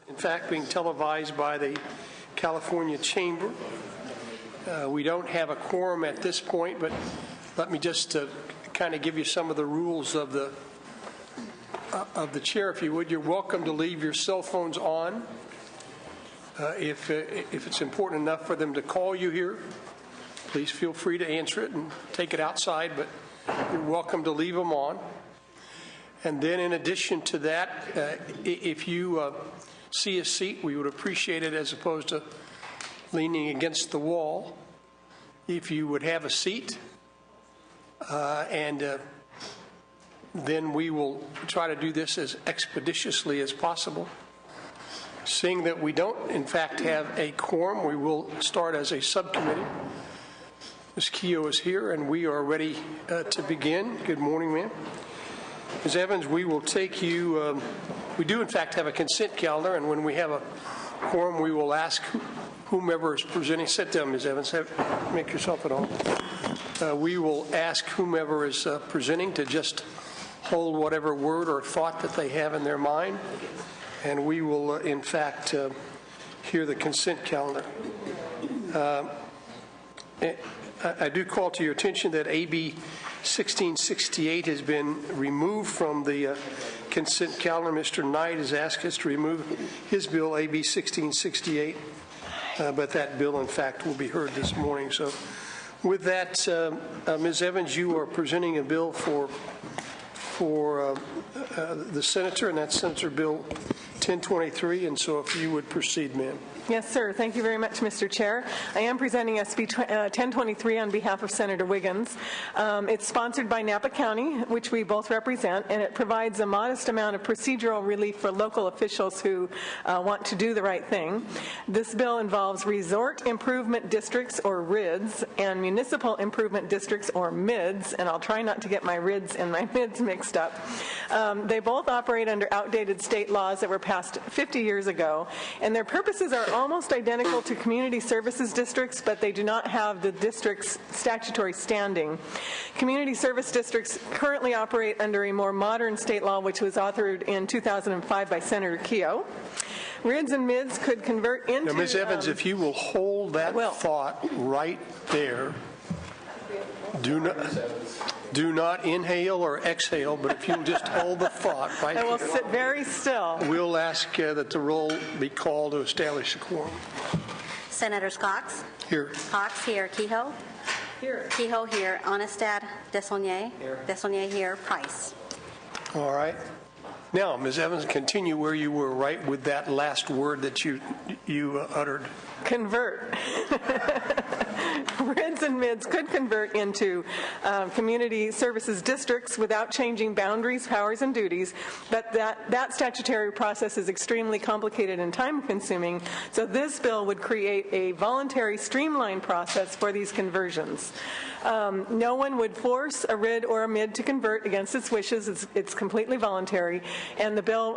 in fact, being televised by the California Chamber. We don't have a quorum at this point, but let me just kind of give you some of the rules of the chair, if you would. You're welcome to leave your cell phones on if it's important enough for them to call you here. Please feel free to answer it and take it outside, but you're welcome to leave them on. And then in addition to that, if you see a seat, we would appreciate it as opposed to leaning against the wall. If you would have a seat, and then we will try to do this as expeditiously as possible. Seeing that we don't, in fact, have a quorum, we will start as a subcommittee. Ms. Keogh is here, and we are ready to begin. Good morning, ma'am. Ms. Evans, we will take you, we do, in fact, have a consent calendar, and when we have a quorum, we will ask whomever is presenting. Sit down, Ms. Evans. Make yourself at home. We will ask whomever is presenting to just hold whatever word or thought that they have in their mind, and we will, in fact, hear the consent calendar. I do call to your attention that AB 1668 has been removed from the consent calendar. Mr. Knight has asked us to remove his bill, AB 1668, but that bill, in fact, will be heard this morning. So with that, Ms. Evans, you are presenting a bill for the senator, and that's Senator Bill 1023, and so if you would proceed, ma'am. Yes, sir. Thank you very much, Mr. Chair. I am presenting SB 1023 on behalf of Senator Wiggins. It's sponsored by Napa County, which we both represent, and it provides a modest amount of procedural relief for local officials who want to do the right thing. This bill involves resort improvement districts, or RIDs, and municipal improvement districts, or MIDs, and I'll try not to get my RIDs and my MIDs mixed up. They both operate under outdated state laws that were passed 50 years ago, and their purposes are almost identical to community services districts, but they do not have the district's statutory standing. Community service districts currently operate under a more modern state law, which was authored in 2005 by Senator Keogh. RIDs and MIDs could convert into... Now, Ms. Evans, if you will hold that thought right there. Do not inhale or exhale, but if you'll just hold the thought right here. I will sit very still. We'll ask that the roll be called to establish a quorum. Senators Cox? Here. Cox here. Kehoe? Here. Kehoe here. Onestad? Desaulniers? Here. Desaulniers here. Price? All right. Now, Ms. Evans, continue where you were, right, with that last word that you uttered. Convert. RIDs and MIDs could convert into community services districts without changing boundaries, powers, and duties, but that statutory process is extremely complicated and time-consuming, so this bill would create a voluntary streamlined process for these conversions. No one would force a RID or a MID to convert against its wishes. It's completely voluntary, and the bill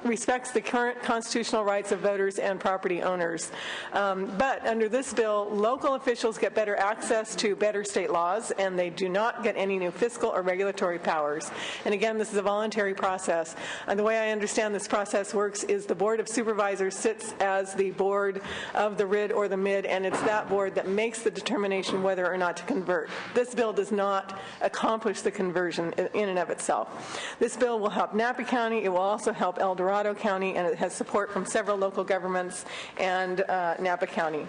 respects the current constitutional rights of voters and property owners. But under this bill, local officials get better access to better state laws, and they do not get any new fiscal or regulatory powers. And again, this is a voluntary process. And the way I understand this process works is the Board of Supervisors sits as the board of the RID or the MID, and it's that board that makes the determination whether or not to convert. This bill does not accomplish the conversion in and of itself. This bill will help Napa County. It will also help El Dorado County, and it has support from several local governments and Napa County.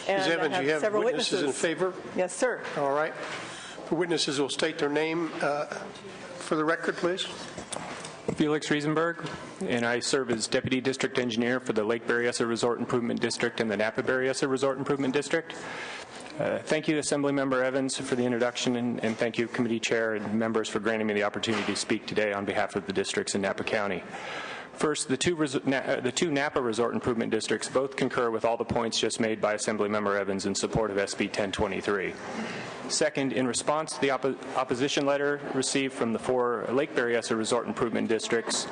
And Ms. Evans, you have witnesses in favor? Yes, sir. All right. The witnesses will state their name for the record, please. Felix Riesenberg, and I serve as Deputy District Engineer for the Lake Berryessa Resort Improvement District and the Napa Berryessa Resort Improvement District. Thank you, Assemblymember Evans, for the introduction, and thank you, Committee Chair and members, for granting me the opportunity to speak today on behalf of the districts in Napa County. First, the two Napa Resort Improvement Districts both concur with all the points just made by Assemblymember Evans in support of SB 1023. Second, in response to the opposition letter received from the 4 Lake Berryessa Resort Improvement Districts,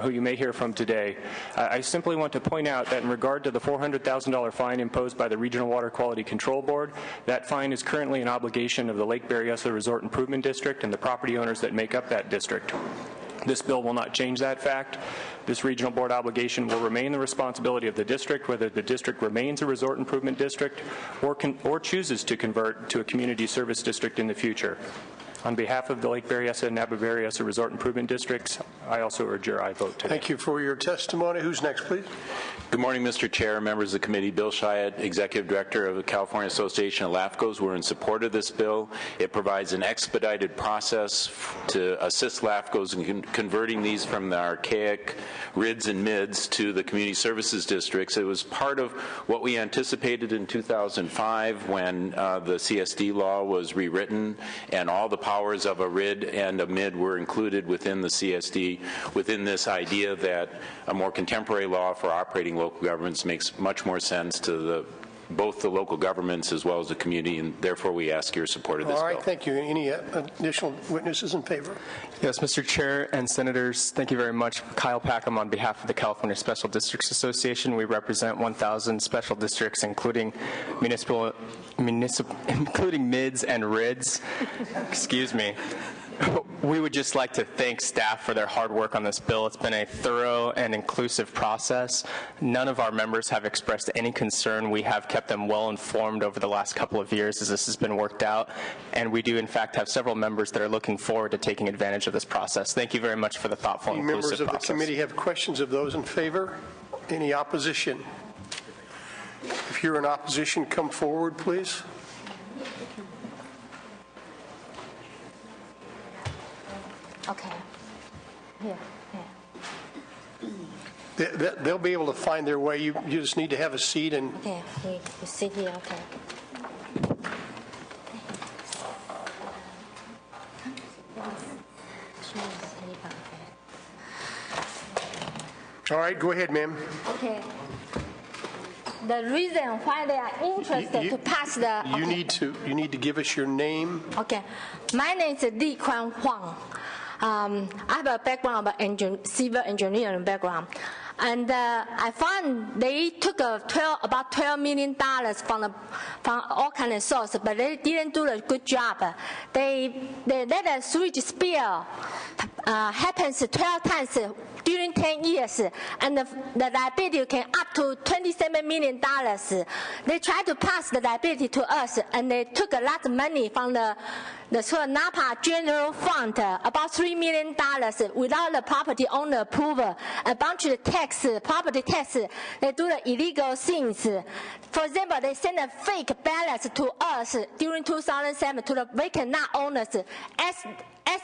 who you may hear from today, I simply want to point out that in regard to the $400,000 fine imposed by the Regional Water Quality Control Board, that fine is currently an obligation of the Lake Berryessa Resort Improvement District and the property owners that make up that district. This bill will not change that fact. This regional board obligation will remain the responsibility of the district, whether the district remains a resort improvement district or chooses to convert to a community service district in the future. On behalf of the Lake Berryessa and Napa Berryessa Resort Improvement Districts, I also urge your aye vote today. Thank you for your testimony. Who's next, please? Good morning, Mr. Chair, members of the committee. Bill Chiat, Executive Director of the California Association of LAFCOs. We're in support of this bill. It provides an expedited process to assist LAFCOs in converting these from the archaic RIDs and MIDs to the community services districts. It was part of what we anticipated in 2005 when the CSD law was rewritten and all the powers of a RID and a MID were included within the CSD, within this idea that a more contemporary law for operating local governments makes much more sense to both the local governments as well as the community, and therefore we ask your support of this bill. All right, thank you. Any additional witnesses in favor? Yes, Mr. Chair and Senators, thank you very much. Kyle Packham on behalf of the California Special Districts Association. We represent 1,000 special districts, including including MIDs and RIDs. Excuse me. We would just like to thank staff for their hard work on this bill. It's been a thorough and inclusive process. None of our members have expressed any concern. We have kept them well informed over the last couple of years as this has been worked out, and we do in fact have several members that are looking forward to taking advantage of this process. Thank you very much for the thoughtful and inclusive process. Members of the committee have questions of those in favor? Any opposition? If you're in opposition, come forward, please. Okay. Here. They'll be able to find their way. You just need to have a seat and. Okay. You sit here. Okay. All right, go ahead, ma'am. Okay. The reason why they are interested to pass the. You need to give us your name. Okay. My name is Li Kuan Huang. I have a background of civil engineering background. And I found they took about $12 million from all kinds of sources, but they didn't do a good job. They let a sewage spill happens 12 times during 10 years, and the liability can up to $27 million. They tried to pass the liability to us, and they took a lot of money from the Napa General Fund, about $3 million, without the property owner approval. A bunch of property tax, they do the illegal things. For example, they sent a fake balance to us during 2007 to the vacant lot owners, asked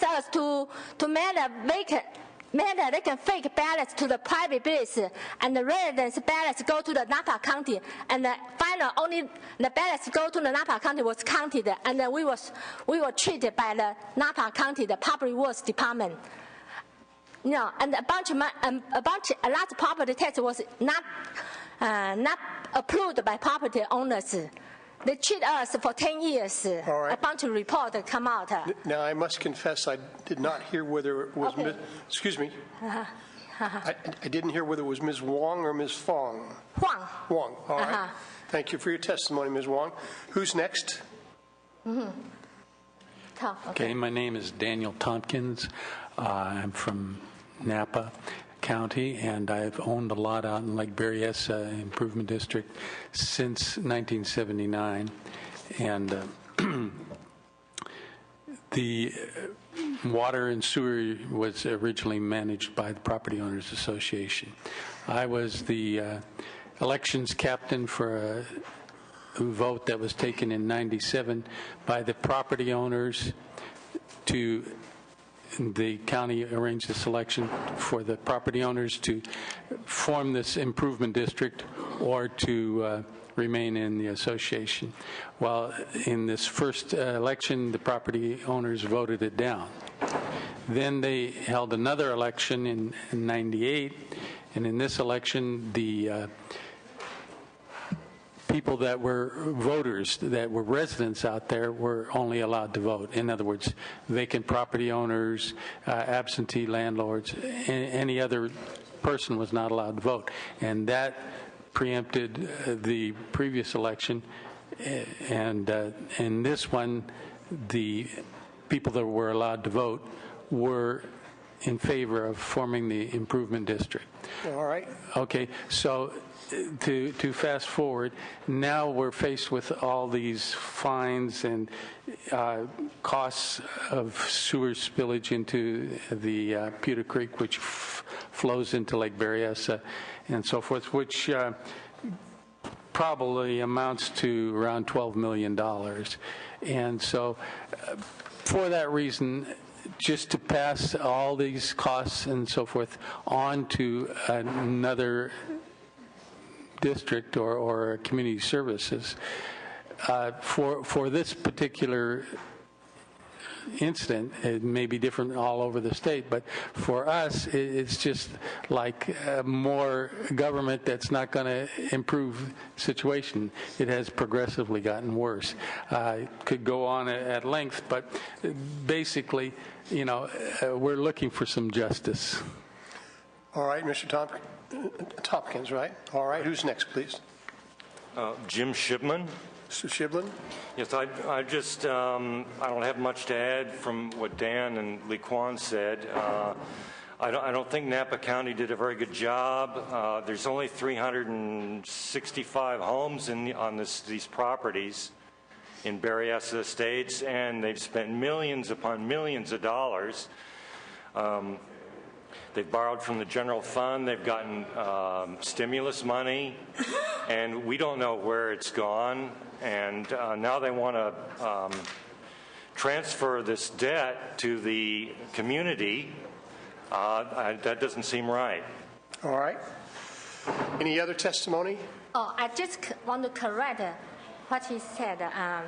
us to make a vacant. They can fake balance to the private base, and the residence balance go to the Napa County, and the final only the balance go to the Napa County was counted, and then we were treated by the Napa County, the Public Works Department. You know, and a lot of property tax was not approved by property owners. They cheat us for 10 years. All right. A bunch of reports come out. Now, I must confess, I did not hear whether it was Okay. excuse me. I didn't hear whether it was Ms. Wong or Ms. Fong. Huang. Wong, all right. Thank you for your testimony, Ms. Wong. Who's next? Okay, my name is Daniel Tompkins. I'm from Napa County, and I've owned a lot out in Lake Berryessa Improvement District since 1979. And the water and sewer was originally managed by the Property Owners Association. I was the elections captain for a vote that was taken in '97 by the property owners to the county arranged this election for the property owners to form this improvement district or to remain in the association. Well, in this first election, the property owners voted it down. Then they held another election in '98, and in this election, the people that were voters, that were residents out there, were only allowed to vote. In other words, vacant property owners, absentee landlords, any other person was not allowed to vote. And that preempted the previous election. And in this one, the people that were allowed to vote were in favor of forming the improvement district. All right. Okay, so to fast forward, now we're faced with all these fines and costs of sewer spillage into the Pewter Creek, which flows into Lake Berryessa and so forth, which probably amounts to around $12 million. And so for that reason, just to pass all these costs and so forth on to another district or community services, for this particular incident, it may be different all over the state, but for us, it's just like more government that's not going to improve the situation. It has progressively gotten worse. Could go on at length, but basically, you know, we're looking for some justice. All right, Mr. Tompkins, right? All right, who's next, please? Jim Shipman. Mr. Shiblin? Yes, I just, I don't have much to add from what Dan and Lee Kwan said. I don't think Napa County did a very good job. There's only 365 homes on these properties in Berryessa Estates, and they've spent millions upon millions of dollars. They've borrowed from the general fund. They've gotten stimulus money, and we don't know where it's gone. And now they want to transfer this debt to the community. That doesn't seem right. All right. Any other testimony? Oh, I just want to correct what he said. There are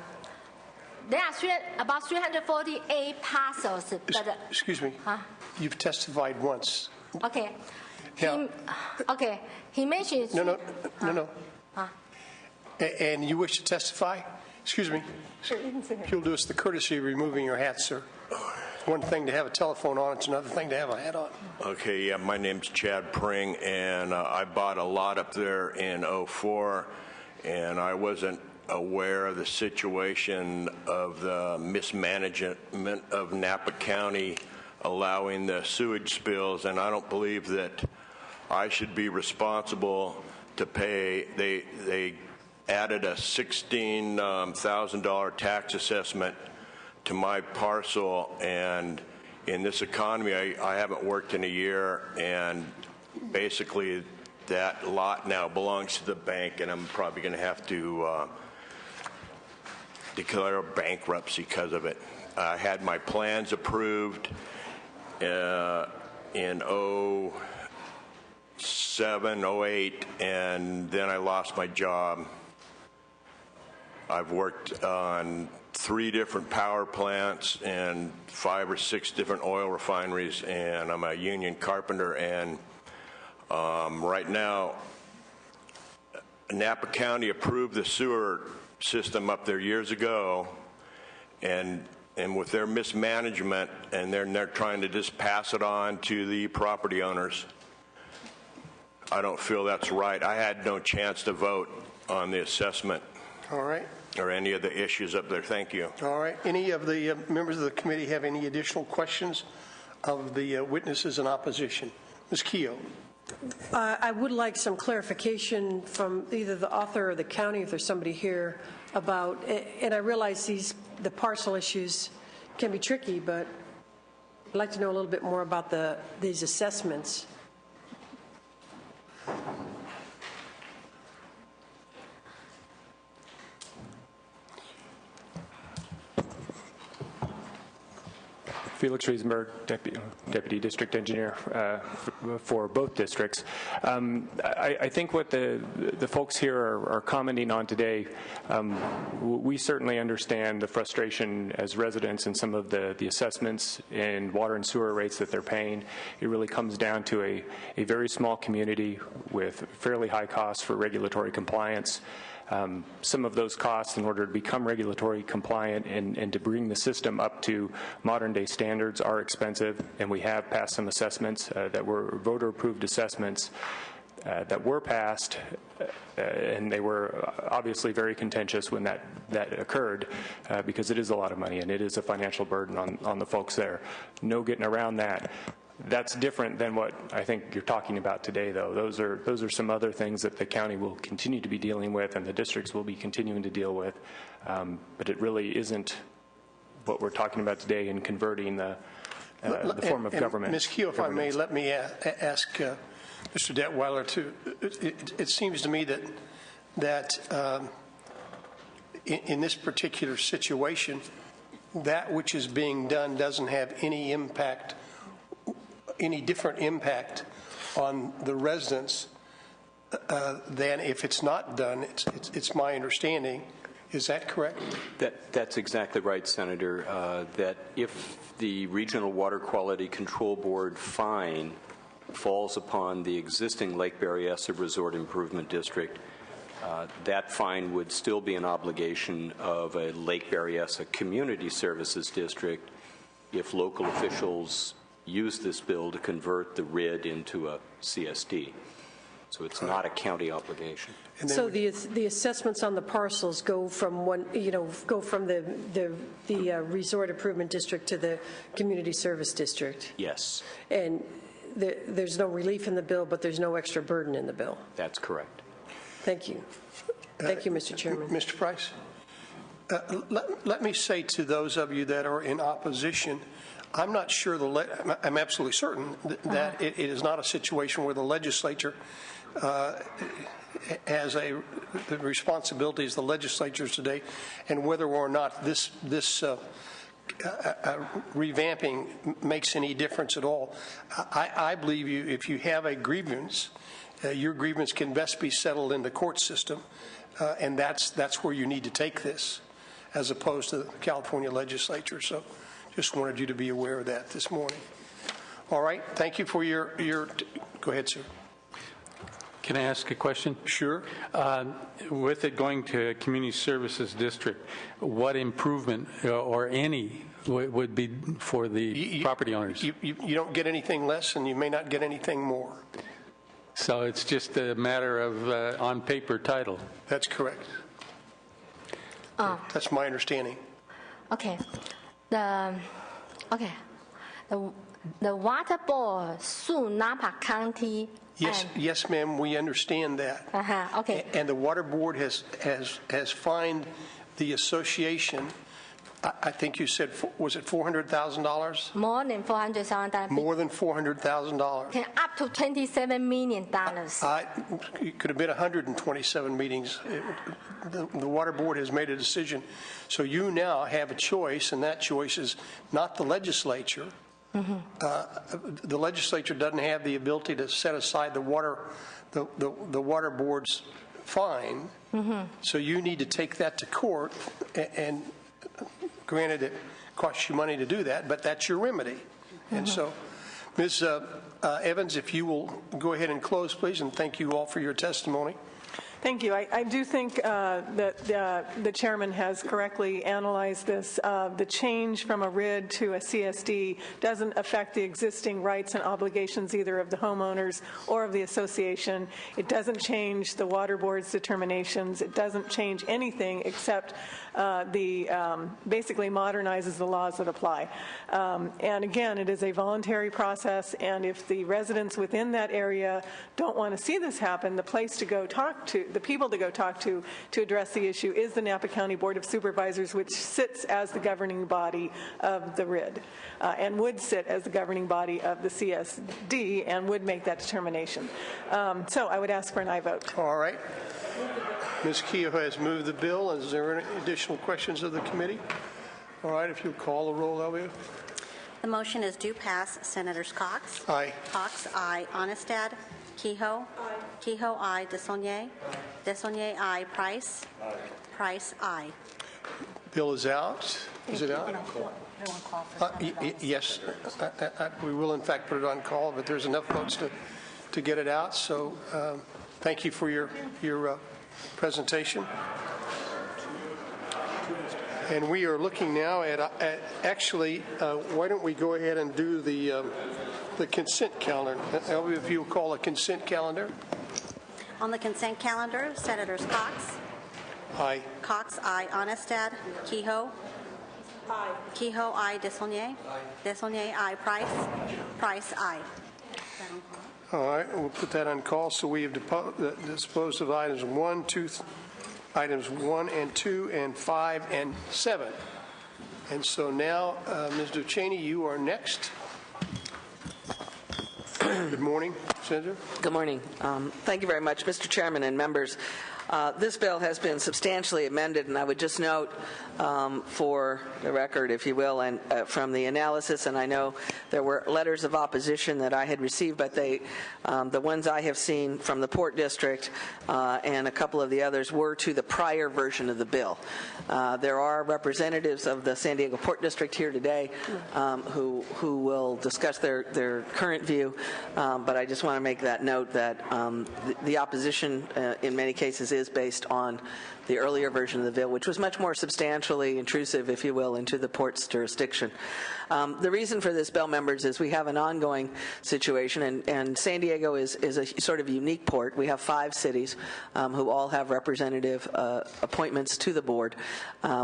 about 348 parcels. But, excuse me. huh? You've testified once. Okay. Yeah. He mentioned. No. Huh? And you wish to testify? Excuse me. If you'll do us the courtesy of removing your hat, sir. It's one thing to have a telephone on, it's another thing to have a hat on. Okay, yeah, my name's Chad Pring, and I bought a lot up there in '04, and I wasn't aware of the situation of the mismanagement of Napa County allowing the sewage spills, and I don't believe that I should be responsible to pay. They added a $16,000 tax assessment to my parcel, and in this economy, I haven't worked in a year, and basically that lot now belongs to the bank, and I'm probably going to have to declare bankruptcy because of it. I had my plans approved in 07, 08, and then I lost my job. I've worked on 3 different power plants and 5 or 6 different oil refineries, and I'm a union carpenter. And right now, Napa County approved the sewer system up there years ago, and with their mismanagement, and they're trying to just pass it on to the property owners. I don't feel that's right. I had no chance to vote on the assessment. All right. Or any of the issues up there. Thank you. All right. Any of the members of the committee have any additional questions of the witnesses in opposition? Ms. Keough. I would like some clarification from either the author or the county, if there's somebody here, about, and I realize the parcel issues can be tricky, but I'd like to know a little bit more about these assessments. Felix Riesenberg, Deputy District Engineer for both districts. I think what the folks here are commenting on today, we certainly understand the frustration as residents and some of the assessments and water and sewer rates that they're paying. It really comes down to a very small community with fairly high costs for regulatory compliance. Some of those costs, in order to become regulatory compliant and to bring the system up to modern day standards, are expensive, and we have passed some assessments that were voter approved assessments that were passed, and they were obviously very contentious when that occurred, because it is a lot of money and it is a financial burden on the folks there. No getting around that. That's different than what I think you're talking about today, though. Those are some other things that the county will continue to be dealing with and the districts will be continuing to deal with. But it really isn't what we're talking about today in converting the form of government. Ms. Keogh, if I may, let me ask Mr. Detweiler to. It seems to me that in this particular situation, that which is being done doesn't have any impact, any different impact on the residents than if it's not done. It's my understanding. Is that correct? That's exactly right, Senator. That if the Regional Water Quality Control Board fine falls upon the existing Lake Berryessa Resort Improvement District, that fine would still be an obligation of a Lake Berryessa Community Services District if local officials use this bill to convert the RID into a CSD. So it's not a county obligation. So the assessments on the parcels go from the Resort Improvement District to the Community Service District? Yes. And there's no relief in the bill, but there's no extra burden in the bill? That's correct. Thank you. Thank you, Mr. Chairman. Mr. Price, let me say to those of you that are in opposition, I'm not sure I'm absolutely certain that it is not a situation where the legislature has the responsibilities the legislatures today, and whether or not this revamping makes any difference at all. I believe if you have a grievance, your grievance can best be settled in the court system, and that's where you need to take this, as opposed to the California legislature. So just wanted you to be aware of that this morning. All right. Thank you for your go ahead, sir. Can I ask a question? Sure. With it going to a community services district, what improvement or any would be for the property owners? You don't get anything less, and you may not get anything more. So it's just a matter of on paper title. That's correct. That's my understanding. Okay. The water board sued Napa County. Yes, ma'am. We understand that. Okay. And the water board has fined the association. I think you said, was it $400,000? More than $400,000. More than $400,000. Okay, up to $27 million. It could have been 127 meetings. The water board has made a decision. So you now have a choice, and that choice is not the legislature. Mm-hmm. The legislature doesn't have the ability to set aside the water board's fine. Mm-hmm. So you need to take that to court, and granted it costs you money to do that, but that's your remedy. Mm-hmm. And so, Ms. Evans, if you will go ahead and close, please, and thank you all for your testimony. Thank you. I do think that the chairman has correctly analyzed this. The change from a RID to a CSD doesn't affect the existing rights and obligations either of the homeowners or of the association. It doesn't change the water board's determinations. It doesn't change anything except basically modernizes the laws that apply. And again, it is a voluntary process, and if the residents within that area don't want to see this happen, the place to go talk to, the people to go talk to address the issue is the Napa County Board of Supervisors, which sits as the governing body of the RID and would sit as the governing body of the CSD and would make that determination. So I would ask for an aye vote. All right. Ms. Keogh has moved the bill. Is there any additional questions of the committee? All right, if you'll call the roll, Elvia. The motion is due pass. Senators Cox? Aye. Cox, aye. Onestad? Kehoe? Aye. Kehoe, aye. Desaulniers? Desaulniers, aye. Price? Aye. Price, aye. Bill is out. Is it out? Yes. We will, in fact, put it on call, but there's enough votes to get it out. So thank you for your presentation. And we are looking now at actually, why don't we go ahead and do the consent calendar. Elvia, if you'll call a consent calendar. On the consent calendar, Senators Cox? Aye. Cox, aye. Onestad? Kehoe? Aye. Kehoe, aye. Desaulniers? Aye. Desaulniers, aye. Price? Price, aye. All right, we'll put that on call. So we have disposed of items 1, 2, items 1 and 2, and 5 and 7. And so now, Ms. Ducheney, you are next. Good morning, Senator. Good morning. Thank you very much, Mr. Chairman and members. This bill has been substantially amended, and I would just note for the record, if you will, and from the analysis, and I know there were letters of opposition that I had received, but the ones I have seen from the Port District and a couple of the others were to the prior version of the bill. There are representatives of the San Diego Port District here today who will discuss their current view, but I just want to make that note that the opposition in many cases is based on the earlier version of the bill, which was much more substantially intrusive, if you will, into the port's jurisdiction. The reason for this bill, members, is we have an ongoing situation, and San Diego is a sort of unique port. We have 5 cities who all have representative appointments to the board.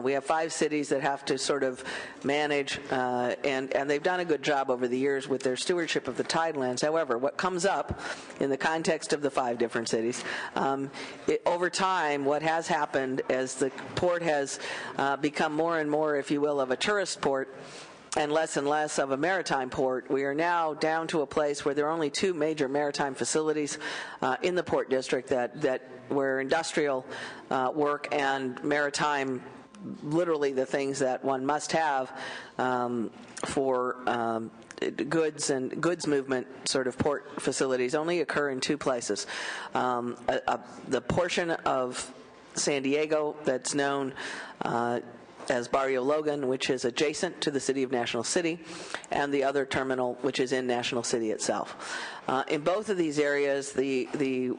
We have 5 cities that have to sort of manage, and they've done a good job over the years with their stewardship of the tidelands. However, what comes up in the context of the 5 different cities, over time, what has happened as the port has become more and more, if you will, of a tourist port and less of a maritime port, we are now down to a place where there are only 2 major maritime facilities in the Port District where industrial work and maritime, literally the things that one must have for goods and goods movement sort of port facilities only occur in 2 places. The portion of San Diego that's known as Barrio Logan, which is adjacent to the city of National City, and the other terminal, which is in National City itself. In both of these areas,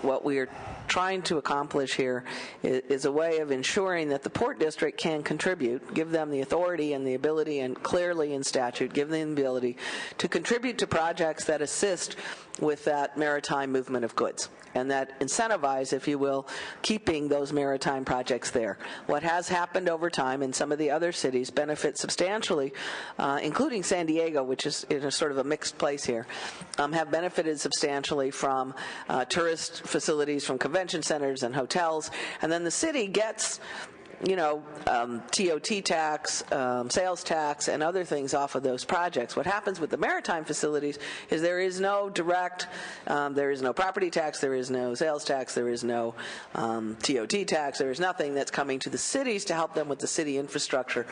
what we are trying to accomplish here is a way of ensuring that the Port District can contribute, give them the authority and the ability, and clearly in statute, give them the ability to contribute to projects that assist with that maritime movement of goods, and that incentivize, if you will, keeping those maritime projects there. What has happened over time in some of the other cities benefits substantially, including San Diego, which is in a sort of a mixed place here, have benefited substantially from tourist facilities, from convention centers and hotels, and then the city gets TOT tax, sales tax, and other things off of those projects. What happens with the maritime facilities is there is no direct, there is no property tax, there is no sales tax, there is no TOT tax, there is nothing that's coming to the cities to help them with the city infrastructure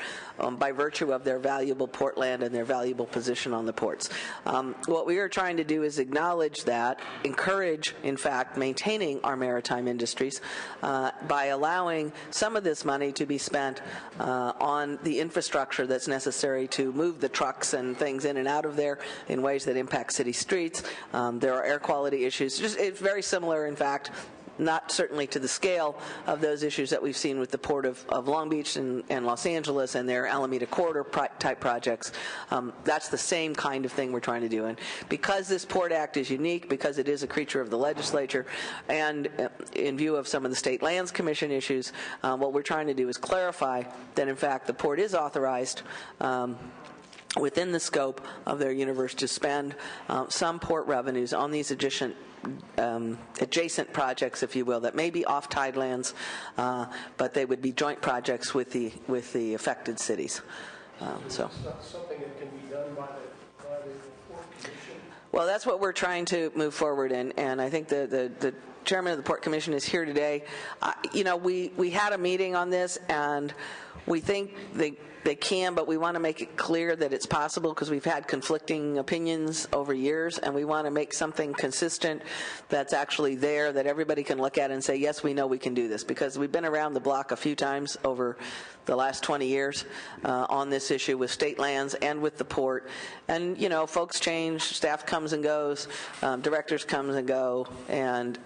by virtue of their valuable port land and their valuable position on the ports. What we are trying to do is acknowledge that, encourage, in fact, maintaining our maritime industries by allowing some of this money to be spent on the infrastructure that's necessary to move the trucks and things in and out of there in ways that impact city streets. There are air quality issues. It's very similar, in fact, not certainly to the scale of those issues that we've seen with the Port of Long Beach and Los Angeles and their Alameda Corridor type projects. That's the same kind of thing we're trying to do. And because this Port Act is unique, because it is a creature of the legislature, and in view of some of the State Lands Commission issues, what we're trying to do is clarify that, in fact, the port is authorized within the scope of their universe to spend some port revenues on these adjacent projects, if you will, that may be off tidelands, but they would be joint projects with the affected cities. So. It's not something that can be done by the Port Commission. Well, that's what we're trying to move forward in, and I think the chairman of the Port Commission is here today. We had a meeting on this, and we think they can, but we want to make it clear that it's possible because we've had conflicting opinions over years, and we want to make something consistent that's actually there that everybody can look at and say, yes, we know we can do this, because we've been around the block a few times over the last 20 years on this issue with state lands and with the port. And, folks change, staff comes and goes, directors comes and go, and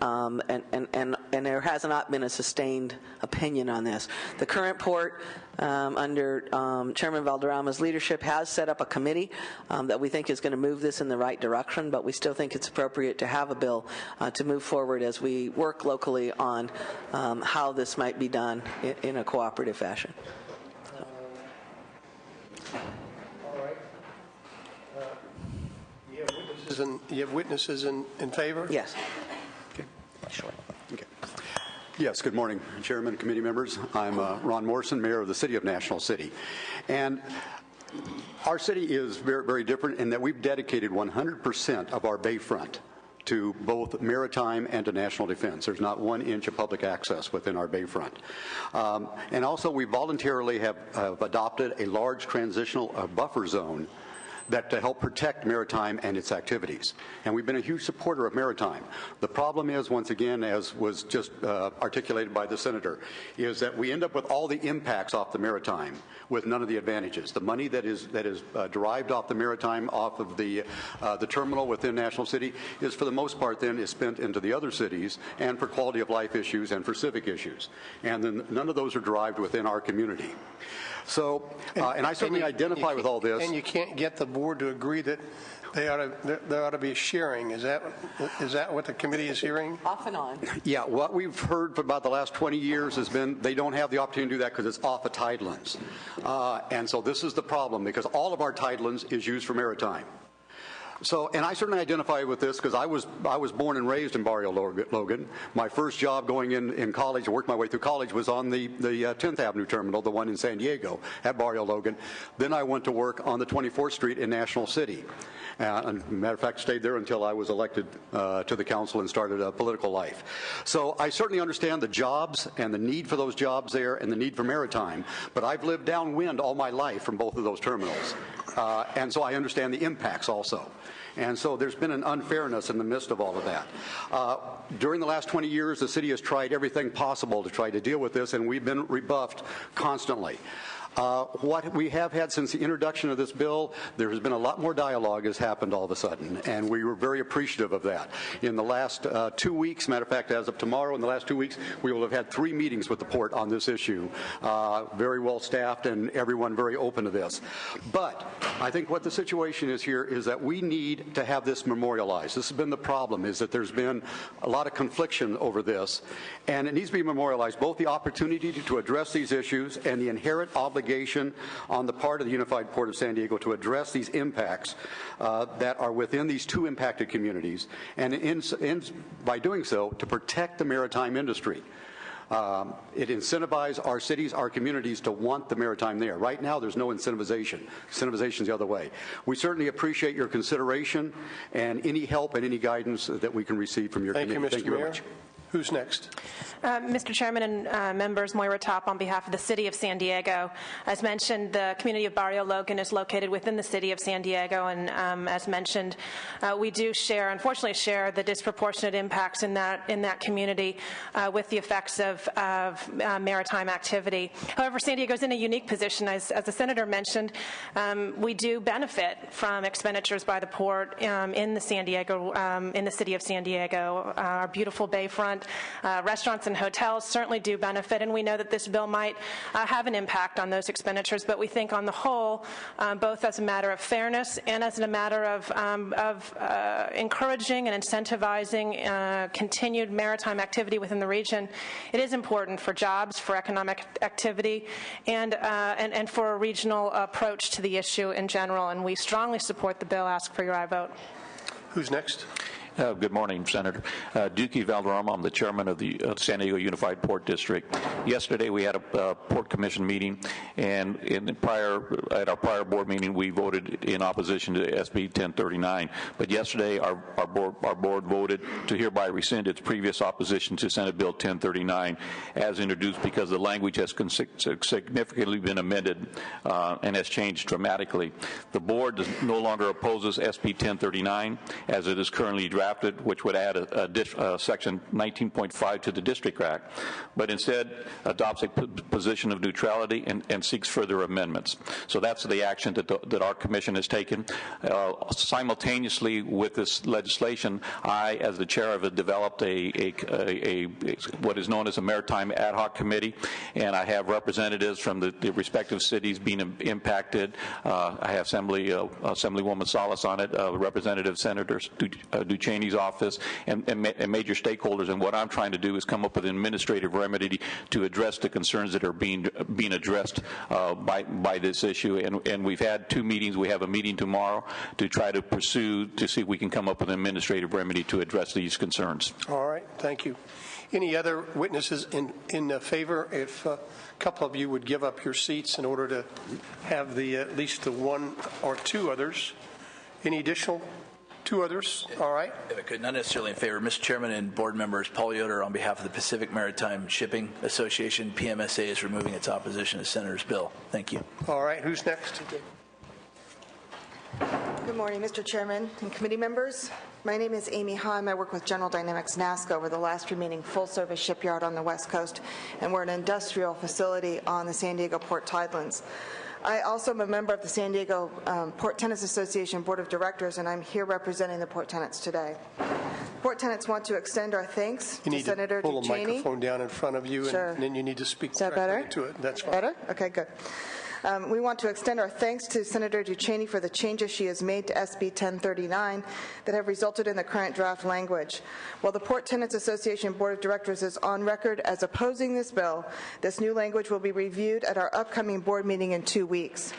there has not been a sustained opinion on this. The current port, under Chairman Valderrama's leadership, has set up a committee that we think is going to move this in the right direction, but we still think it's appropriate to have a bill to move forward as we work locally on how this might be done in a cooperative fashion. And you have witnesses in favor? Yes. Okay. Yes, good morning, Chairman, committee members. I'm Ron Morrison, Mayor of the City of National City. And our city is very, very different in that we've dedicated 100% of our bayfront to both maritime and to national defense. There's not 1 inch of public access within our bayfront. And also we voluntarily have adopted a large transitional buffer zone that to help protect maritime and its activities. And we've been a huge supporter of maritime. The problem is, once again, as was just articulated by the Senator, is that we end up with all the impacts off the maritime with none of the advantages. The money that is derived off the maritime, off of the terminal within National City, is for the most part then is spent into the other cities and for quality of life issues and for civic issues. And then none of those are derived within our community. So, and I certainly identify with all this. And you can't get the board to agree that there ought to be sharing. Is that what the committee is hearing? Off and on. Yeah, what we've heard for about the last 20 years has been they don't have the opportunity to do that because it's off of tidelands. And so this is the problem, because all of our tidelands is used for maritime. So, and I certainly identify with this because I was born and raised in Barrio Logan. My first job going in college, I worked my way through college, was on the 10th Avenue terminal, the one in San Diego at Barrio Logan. Then I went to work on the 24th Street in National City. And matter of fact, stayed there until I was elected to the council and started a political life. So I certainly understand the jobs and the need for those jobs there and the need for maritime, but I've lived downwind all my life from both of those terminals. And so I understand the impacts also. And so there's been an unfairness in the midst of all of that. During the last 20 years, the city has tried everything possible to try to deal with this, and we've been rebuffed constantly. What we have had since the introduction of this bill, there has been a lot more dialogue has happened all of a sudden, and we were very appreciative of that. In the last 2 weeks, matter of fact, as of tomorrow, in the last 2 weeks, we will have had 3 meetings with the port on this issue. Very well staffed and everyone very open to this. But I think what the situation is here is that we need to have this memorialized. This has been the problem, is that there's been a lot of confliction over this, and it needs to be memorialized, both the opportunity to address these issues and the inherent obligation on the part of the Unified Port of San Diego to address these impacts that are within these 2 impacted communities, and by doing so, to protect the maritime industry. It incentivizes our cities, our communities to want the maritime there. Right now, there's no incentivization. Incentivization is the other way. We certainly appreciate your consideration and any help and any guidance that we can receive from your committee. Thank you, Mr. Mayor. Who's next? Mr. Chairman and members, Moira Top on behalf of the City of San Diego. As mentioned, the community of Barrio Logan is located within the City of San Diego, and as mentioned, we do unfortunately share the disproportionate impacts in that community with the effects of maritime activity. However, San Diego is in a unique position. As the Senator mentioned, we do benefit from expenditures by the port in the City of San Diego. Our beautiful bayfront, restaurants and hotels certainly do benefit, and we know that this bill might have an impact on those expenditures, but we think on the whole, both as a matter of fairness and as a matter of encouraging and incentivizing continued maritime activity within the region, it is important for jobs, for economic activity, and for a regional approach to the issue in general, and we strongly support the bill. Ask for your aye vote. Who's next? Good morning, Senator. Duque Valderrama, I'm the chairman of the San Diego Unified Port District. Yesterday we had a Port Commission meeting, and at our prior board meeting we voted in opposition to SB 1039. But yesterday our board voted to hereby rescind its previous opposition to Senate Bill 1039 as introduced, because the language has significantly been amended and has changed dramatically. The board no longer opposes SB 1039 as it is currently drafted, which would add a section 19.5 to the District Act, but instead adopts a position of neutrality and seeks further amendments. So that's the action that our commission has taken. Simultaneously with this legislation, I, as the chair of it, developed what is known as a Maritime Ad Hoc Committee, and I have representatives from the respective cities being impacted. I have Assemblywoman Salas on it, Representative Senators Duchesne Cheney's office and major stakeholders. And what I'm trying to do is come up with an administrative remedy to address the concerns that are being addressed by this issue. And we've had 2 meetings. We have a meeting tomorrow to try to pursue to see if we can come up with an administrative remedy to address these concerns. All right, thank you. Any other witnesses in favor? If a couple of you would give up your seats in order to have at least the 1 or 2 others. Any additional 2 others? All right. If I could, not necessarily in favor. Mr. Chairman and board members, Paul Yoder on behalf of the Pacific Maritime Shipping Association, PMSA is removing its opposition to Senator's bill. Thank you. All right, who's next? Good morning, Mr. Chairman and committee members. My name is Amy Heim. I work with General Dynamics NASCO. We're the last remaining full-service shipyard on the West Coast, and we're an industrial facility on the San Diego Port Tidelands. I also am a member of the San Diego Port Tenants Association Board of Directors, and I'm here representing the port tenants today. Port tenants want to extend our thanks to Senator Ducheney. You need to pull a microphone down in front of you, Sure. and then you need to speak directly to it. That's fine. Better? Okay, good. We want to extend our thanks to Senator Ducheney for the changes she has made to SB 1039 that have resulted in the current draft language. While the Port Tenants Association Board of Directors is on record as opposing this bill, this new language will be reviewed at our upcoming board meeting in 2 weeks.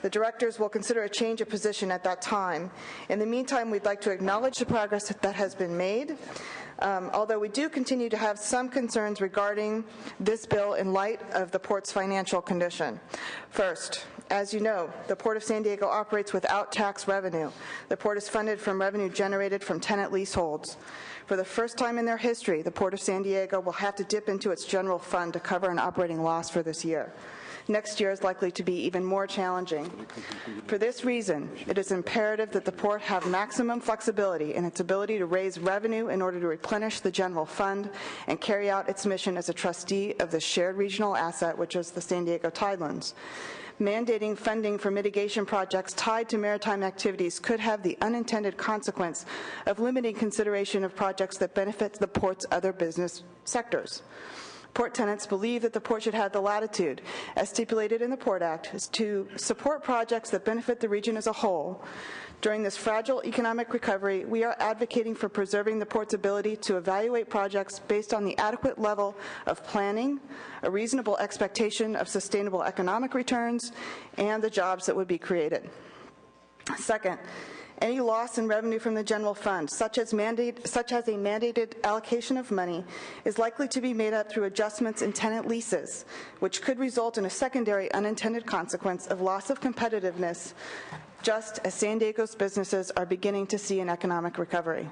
The directors will consider a change of position at that time. In the meantime, we'd like to acknowledge the progress that has been made, although we do continue to have some concerns regarding this bill in light of the port's financial condition. First, as you know, the Port of San Diego operates without tax revenue. The port is funded from revenue generated from tenant leaseholds. For the first time in their history, the Port of San Diego will have to dip into its general fund to cover an operating loss for this year. Next year is likely to be even more challenging. For this reason, it is imperative that the port have maximum flexibility in its ability to raise revenue in order to replenish the general fund and carry out its mission as a trustee of the shared regional asset, which is the San Diego Tidelands. Mandating funding for mitigation projects tied to maritime activities could have the unintended consequence of limiting consideration of projects that benefit the port's other business sectors. Port tenants believe that the port should have the latitude, as stipulated in the Port Act, to support projects that benefit the region as a whole. During this fragile economic recovery, we are advocating for preserving the port's ability to evaluate projects based on the adequate level of planning, a reasonable expectation of sustainable economic returns, and the jobs that would be created. Second, any loss in revenue from the general fund, such as a mandated allocation of money, is likely to be made up through adjustments in tenant leases, which could result in a secondary unintended consequence of loss of competitiveness, just as San Diego's businesses are beginning to see an economic recovery.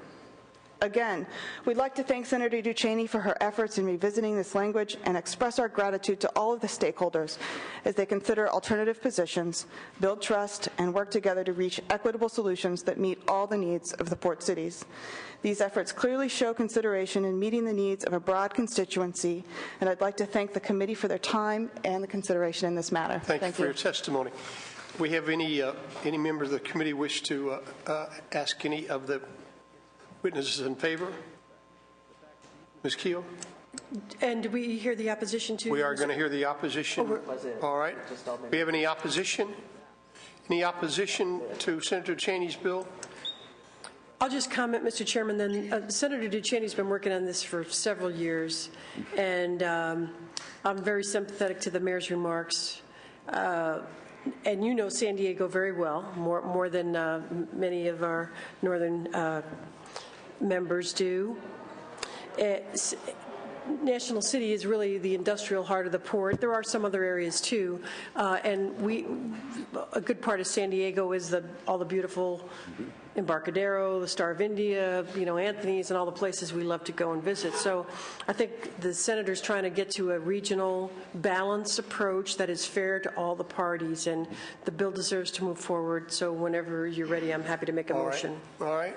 Again, we'd like to thank Senator Ducheney for her efforts in revisiting this language and express our gratitude to all of the stakeholders as they consider alternative positions, build trust, and work together to reach equitable solutions that meet all the needs of the port cities. These efforts clearly show consideration in meeting the needs of a broad constituency, and I'd like to thank the committee for their time and the consideration in this matter. Thank you for your testimony. We have any members of the committee wish to ask any of the witnesses in favor? Ms. Keel? And do we hear the opposition to? We are going to hear the opposition. All right. Do we have any opposition? Any opposition to Senator Cheney's bill? I'll just comment, Mr. Chairman, then Senator Ducheney's been working on this for several years, and I'm very sympathetic to the mayor's remarks. And you know San Diego very well, more than many of our northern members do. National City is really the industrial heart of the port. There are some other areas too, and a good part of San Diego is all the beautiful Embarcadero, the Star of India, Anthony's, and all the places we love to go and visit. So I think the senator's trying to get to a regional balanced approach that is fair to all the parties, and the bill deserves to move forward. So whenever you're ready, I'm happy to make a motion. All right.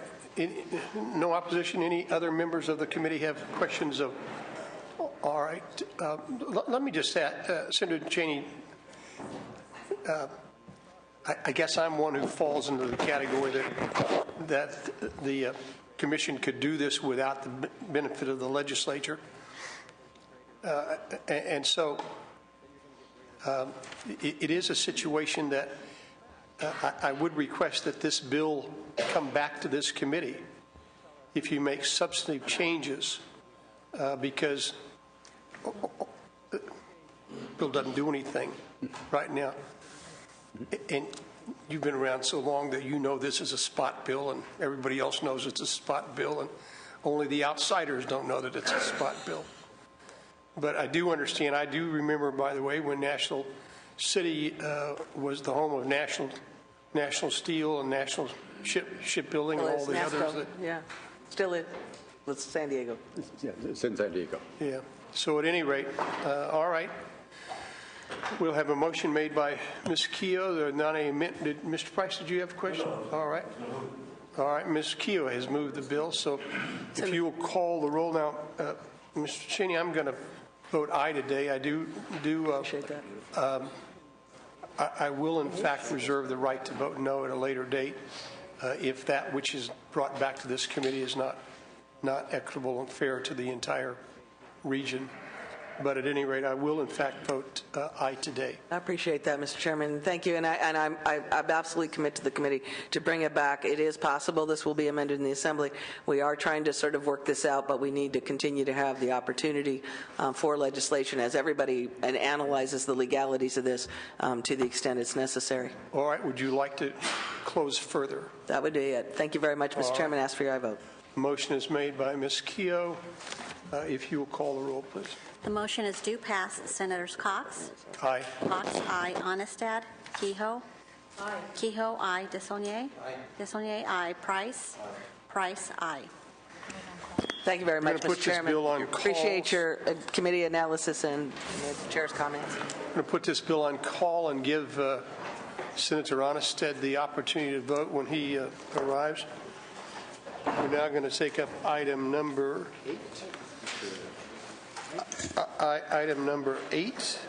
No opposition. Any other members of the committee have questions of? All right. Let me just add, Senator Cheney, I guess I'm one who falls into the category that the commission could do this without the benefit of the legislature. And so it is a situation that I would request that this bill come back to this committee if you make substantive changes, because the bill doesn't do anything right now. And you've been around so long that you know this is a spot bill, and everybody else knows it's a spot bill, and only the outsiders don't know that it's a spot bill. But I do understand. I do remember, by the way, when National City was the home of National Steel and National Shipbuilding and all the others. That, yeah, still it. It's San Diego. Yeah, it's in San Diego. Yeah. So at any rate, all right. We'll have a motion made by Ms. Keogh. Mr. Price, did you have a question? All right. All right. Ms. Keogh has moved the bill. So if you will call the roll now, Mr. Cheney, I'm going to vote aye today. I do appreciate that. I will, in fact, reserve the right to vote no at a later date if that which is brought back to this committee is not equitable and fair to the entire region. But at any rate, I will, in fact, vote aye today. I appreciate that, Mr. Chairman. Thank you. And I absolutely commit to the committee to bring it back. It is possible this will be amended in the Assembly. We are trying to sort of work this out, but we need to continue to have the opportunity for legislation as everybody analyzes the legalities of this to the extent it's necessary. All right. Would you like to close further? That would be it. Thank you very much, Mr. Chairman. Ask for your aye vote. Motion is made by Ms. Keogh. If you will call the roll, please. The motion is due pass. Senators Cox? Aye. Cox, aye. Onestad? Kehoe? Aye. Kehoe, aye. Desaulniers? Aye. Desaulniers, aye. Price? Aye. Price, aye. Thank you very much, Mr. Chairman. Appreciate your committee analysis and the chair's comments. I'm going to put this bill on call and give Senator Onestad the opportunity to vote when he arrives. We're now going to take up item number 8. Item number 8.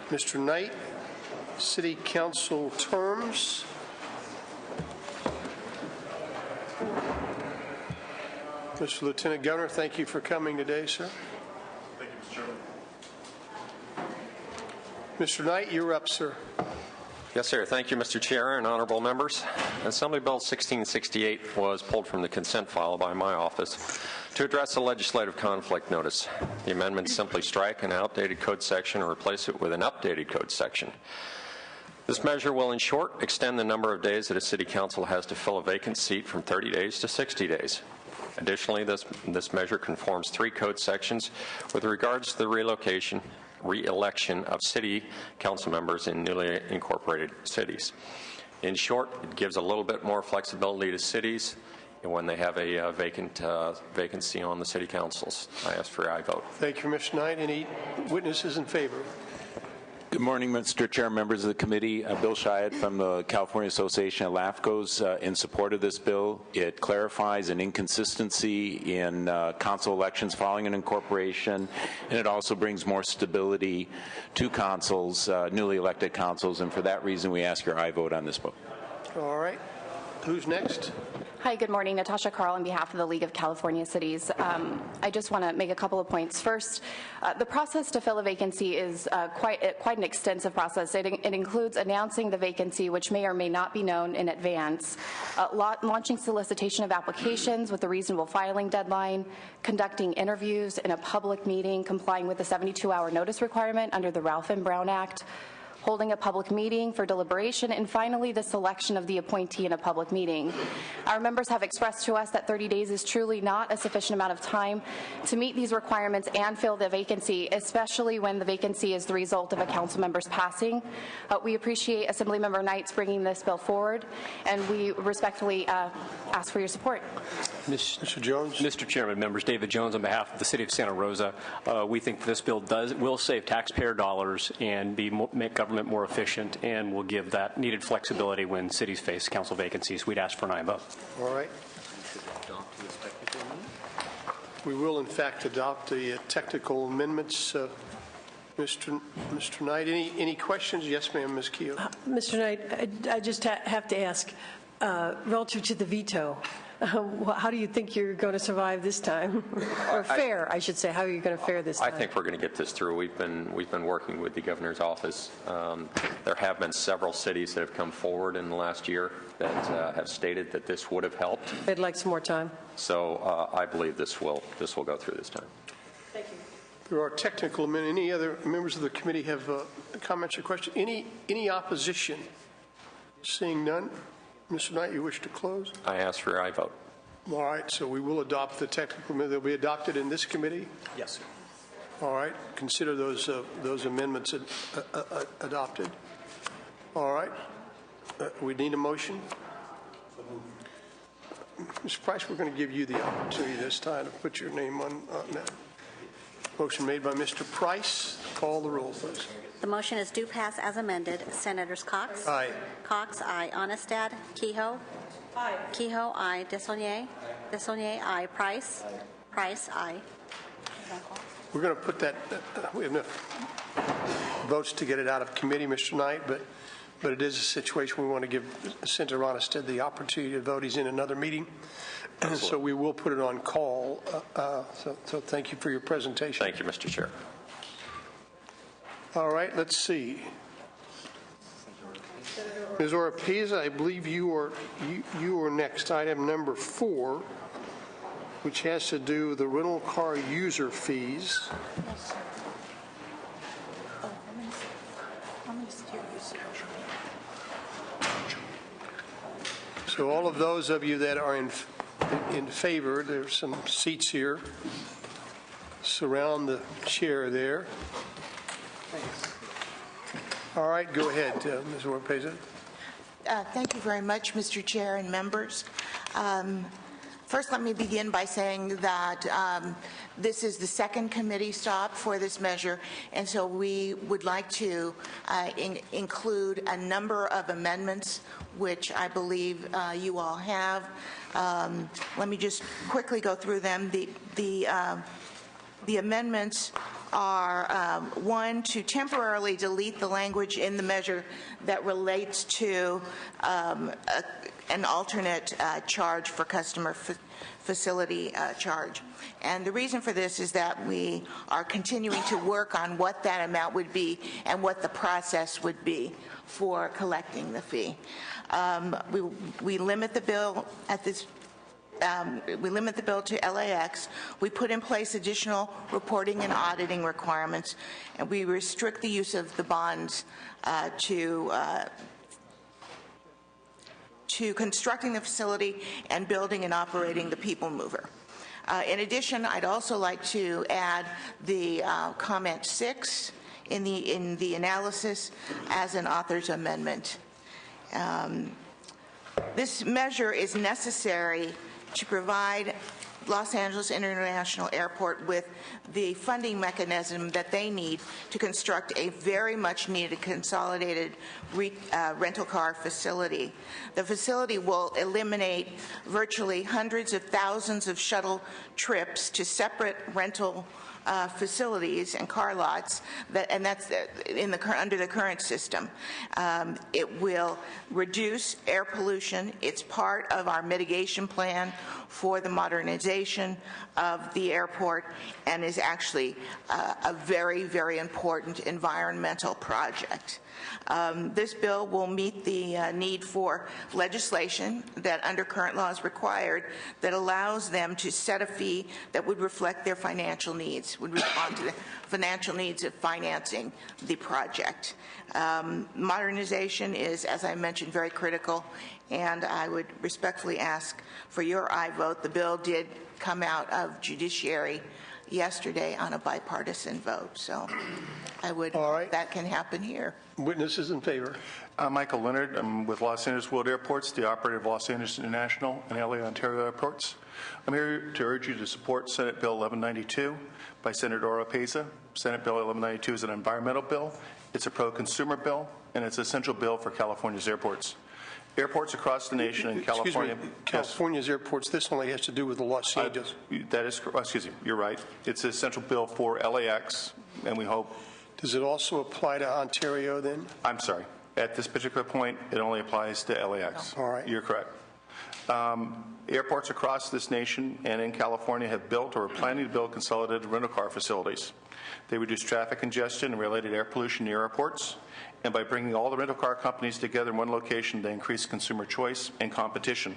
Mr. Knight, City Council terms. Mr. Lieutenant Governor, thank you for coming today, sir. Thank you, Mr. Chairman. Mr. Knight, you're up, sir. Yes, sir. Thank you, Mr. Chair and honorable members. Assembly Bill 1668 was pulled from the consent file by my office to address a legislative conflict notice. The amendments simply strike an outdated code section and replace it with an updated code section. This measure will, in short, extend the number of days that a city council has to fill a vacant seat from 30 days to 60 days. Additionally, this measure conforms 3 code sections with regards to the re-election of city council members in newly incorporated cities. In short, it gives a little bit more flexibility to cities when they have a vacancy on the city councils. I ask for your aye vote. Thank you, Mr. Knight. Any witnesses in favor? Good morning, Mr. Chair, members of the committee. Bill Shiat from the California Association of LAFCOs in support of this bill. It clarifies an inconsistency in council elections following an incorporation, and it also brings more stability to councils, newly elected councils, and for that reason we ask your aye vote on this bill. All right. Who's next? Hi, good morning. Natasha Carl on behalf of the League of California Cities. I just want to make a couple of points. First, the process to fill a vacancy is quite an extensive process. It includes announcing the vacancy, which may or may not be known in advance, launching solicitation of applications with a reasonable filing deadline, conducting interviews in a public meeting, complying with the 72-hour notice requirement under the Ralph M. Brown Act, holding a public meeting for deliberation, and finally the selection of the appointee in a public meeting. Our members have expressed to us that 30 days is truly not a sufficient amount of time to meet these requirements and fill the vacancy, especially when the vacancy is the result of a council member's passing. We appreciate Assemblymember Knight's bringing this bill forward, and we respectfully ask for your support. Mr. Jones. Mr. Chairman, members, David Jones on behalf of the City of Santa Rosa. We think this bill will save taxpayer dollars and make government more efficient, and will give that needed flexibility when cities face council vacancies. We'd ask for an aye vote. All right. We will, in fact, adopt the technical amendments. Mr. Knight, any questions? Yes, ma'am, Ms. Keogh. Mr. Knight, I just have to ask, relative to the veto, how do you think you're going to survive this time? Or fare, I should say. How are you going to fare this time? I think we're going to get this through. We've been working with the governor's office. There have been several cities that have come forward in the last year that have stated that this would have helped. They'd like some more time. So I believe this will go through this time. Thank you. There are technical amendments. Any other members of the committee have comments or questions? Any opposition? Seeing none, Mr. Knight, you wish to close? I ask for your aye vote. All right, so we will adopt the technical amendment. They'll be adopted in this committee? Yes, sir. All right, consider those amendments adopted. All right, we need a motion. Mr. Price, we're going to give you the opportunity this time to put your name on that. Motion made by Mr. Price. Call the roll, please. The motion is due pass as amended. Senators Cox? Aye. Cox, aye. Onestad? Kehoe? Aye. Kehoe, aye. Desaulniers? Desaulniers, aye. Price? Price, aye. We're going to put that, we have enough votes to get it out of committee, Mr. Knight, but it is a situation we want to give Senator Onestad the opportunity to vote. He's in another meeting, so we will put it on call. So thank you for your presentation. Thank you, Mr. Chair. All right, let's see. Ms. Oropeza, I believe you are next. Item number 4, which has to do with the rental car user fees. So all of those of you that are in favor, there's some seats here. Surround the chair there. All right, go ahead, Ms. Oropeza. Thank you very much, Mr. Chair and members. First, let me begin by saying that this is the second committee stop for this measure, and so we would like to include a number of amendments, which I believe you all have. Let me just quickly go through them. The amendments are, one, to temporarily delete the language in the measure that relates to an alternate charge for customer facility charge. And the reason for this is that we are continuing to work on what that amount would be and what the process would be for collecting the fee. We limit the bill at this we limit the bill to LAX. We put in place additional reporting and auditing requirements, and we restrict the use of the bonds to constructing the facility and building and operating the people mover. In addition, I'd also like to add the comment 6 in the analysis as an author's amendment. This measure is necessary to provide Los Angeles International Airport with the funding mechanism that they need to construct a very much needed consolidated rental car facility. The facility will eliminate virtually hundreds of thousands of shuttle trips to separate rental facilities and car lots, and that's under the current system. It will reduce air pollution. It's part of our mitigation plan for the modernization of the airport and is actually a very, very important environmental project. This bill will meet the need for legislation that under current law is required that allows them to set a fee that would reflect their financial needs, would respond to the financial needs of financing the project. Modernization is, as I mentioned, very critical, and I would respectfully ask for your aye vote. The bill did come out of Judiciary yesterday on a bipartisan vote, so I would hope that can happen here. Witnesses in favor. Michael Leonard. I'm with Los Angeles World Airports, the operator of Los Angeles International and LA Ontario Airports. I'm here to urge you to support Senate Bill 1192 by Senator Oropeza. Senate Bill 1192 is an environmental bill, it's a pro-consumer bill, and it's a central bill for California's airports. Airports across the nation in California. Excuse me, California's airports, this only has to do with the Los Angeles. That is correct. Excuse me, you're right. It's a central bill for LAX, and we hope. Does it also apply to Ontario then? I'm sorry. At this particular point, it only applies to LAX. All right. You're correct. Airports across this nation and in California have built or are planning to build consolidated rental car facilities. They reduce traffic congestion and related air pollution near airports, and by bringing all the rental car companies together in one location, they increase consumer choice and competition.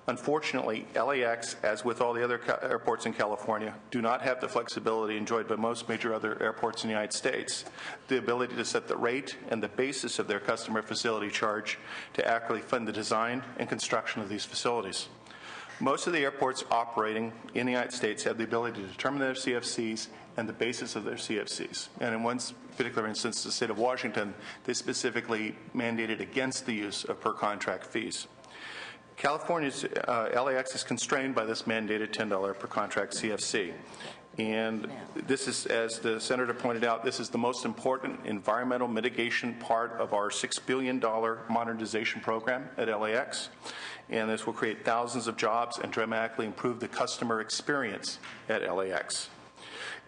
Unfortunately, LAX, as with all the other airports in California, do not have the flexibility enjoyed by most major other airports in the United States, the ability to set the rate and the basis of their customer facility charge to accurately fund the design and construction of these facilities. Most of the airports operating in the United States have the ability to determine their CFCs and the basis of their CFCs. And in one particular instance, the state of Washington, they specifically mandated against the use of per-contract fees. California's LAX is constrained by this mandated $10 per contract CFC. And this is, as the Senator pointed out, this is the most important environmental mitigation part of our $6 billion modernization program at LAX. And this will create thousands of jobs and dramatically improve the customer experience at LAX.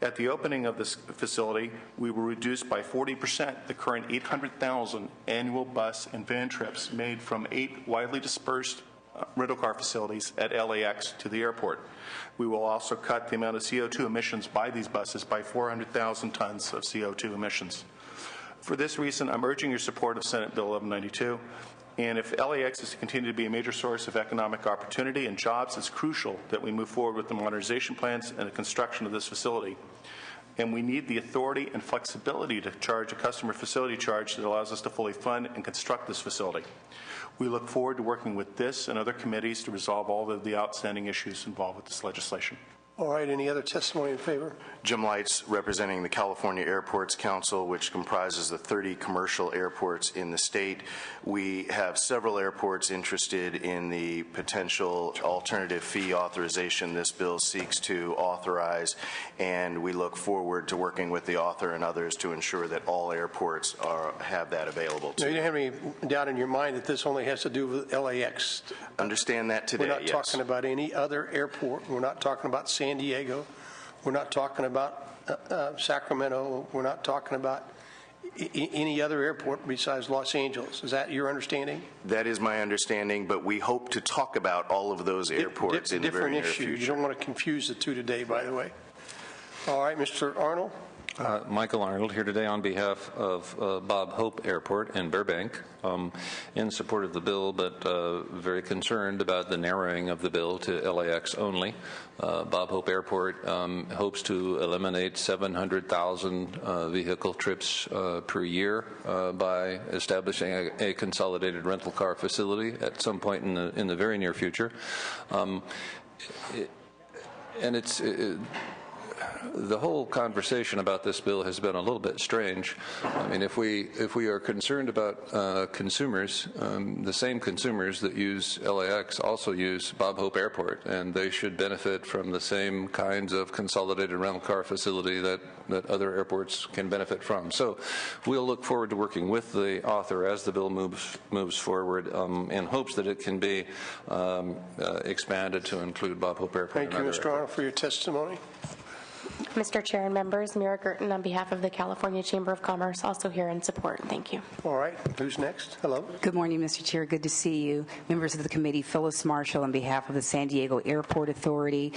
At the opening of this facility, we will reduce by 40% the current 800,000 annual bus and van trips made from 8 widely dispersed rental car facilities at LAX to the airport. We will also cut the amount of CO2 emissions by these buses by 400,000 tons of CO2 emissions. For this reason, I'm urging your support of Senate Bill 1192. And if LAX is to continue to be a major source of economic opportunity and jobs, it's crucial that we move forward with the modernization plans and the construction of this facility. And we need the authority and flexibility to charge a customer facility charge that allows us to fully fund and construct this facility. We look forward to working with this and other committees to resolve all of the outstanding issues involved with this legislation. All right, any other testimony in favor? Jim Lights, representing the California Airports Council, which comprises the 30 commercial airports in the state. We have several airports interested in the potential alternative fee authorization this bill seeks to authorize, and we look forward to working with the author and others to ensure that all airports have that available to them. You don't have any doubt in your mind that this only has to do with LAX? Understand that today, We're not talking about any other airport. We're not talking about San Diego. We're not talking about Sacramento. We're not talking about any other airport besides Los Angeles. Is that your understanding? That is my understanding, but we hope to talk about all of those airports in the very near future. You don't want to confuse the two today, by the way. All right, Mr. Arnold. Michael Arnold here today on behalf of Bob Hope Airport in Burbank, in support of the bill, but very concerned about the narrowing of the bill to LAX only. Bob Hope Airport hopes to eliminate 700,000 vehicle trips per year by establishing a consolidated rental car facility at some point in the very near future. The whole conversation about this bill has been a little bit strange. I mean, if we are concerned about consumers, the same consumers that use LAX also use Bob Hope Airport, and they should benefit from the same kinds of consolidated rental car facility that other airports can benefit from. So we'll look forward to working with the author as the bill moves forward in hopes that it can be expanded to include Bob Hope Airport. Thank you, Mr. Arnold, for your testimony. Mr. Chair and members, Mira Girton on behalf of the California Chamber of Commerce, also here in support. Thank you. All right. Who's next? Hello. Good morning, Mr. Chair. Good to see you. Members of the committee, Phyllis Marshall on behalf of the San Diego Airport Authority.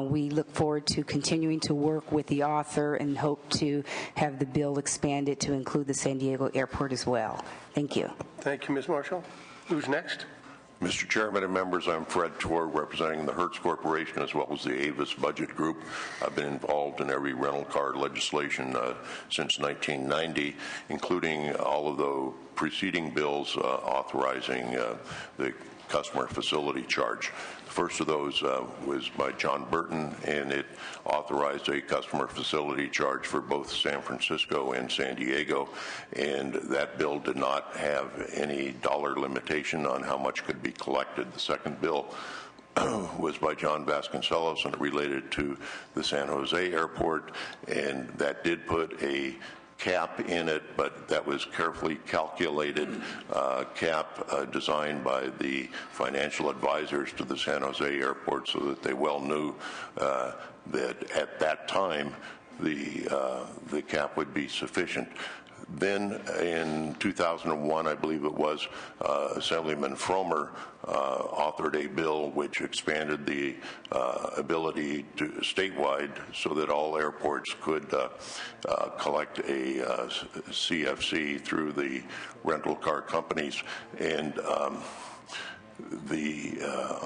We look forward to continuing to work with the author and hope to have the bill expanded to include the San Diego Airport as well. Thank you. Thank you, Ms. Marshall. Who's next? Mr. Chairman and members, I'm Fred Torg, representing the Hertz Corporation as well as the Avis Budget Group. I've been involved in every rental car legislation since 1990, including all of the preceding bills authorizing the customer facility charge. The first of those was by John Burton, and it authorized a customer facility charge for both San Francisco and San Diego, and that bill did not have any dollar limitation on how much could be collected. The second bill was by John Vasconcellos, and it related to the San Jose Airport, and that did put a cap in it, but that was carefully calculated cap designed by the financial advisors to the San Jose Airport so that they well knew that at that time the cap would be sufficient. Then in 2001, I believe it was, Assemblyman Fromer authored a bill which expanded the ability to statewide so that all airports could collect a CFC through the rental car companies. And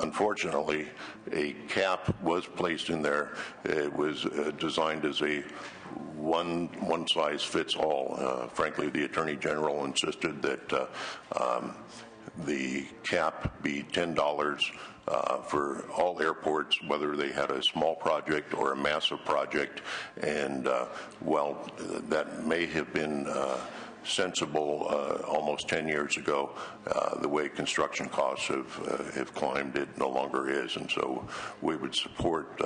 unfortunately, a cap was placed in there. It was designed as a one size fits all. Frankly, the Attorney General insisted that the cap be $10 for all airports, whether they had a small project or a massive project. And while that may have been sensible almost 10 years ago, the way construction costs have climbed, it no longer is. And so we would support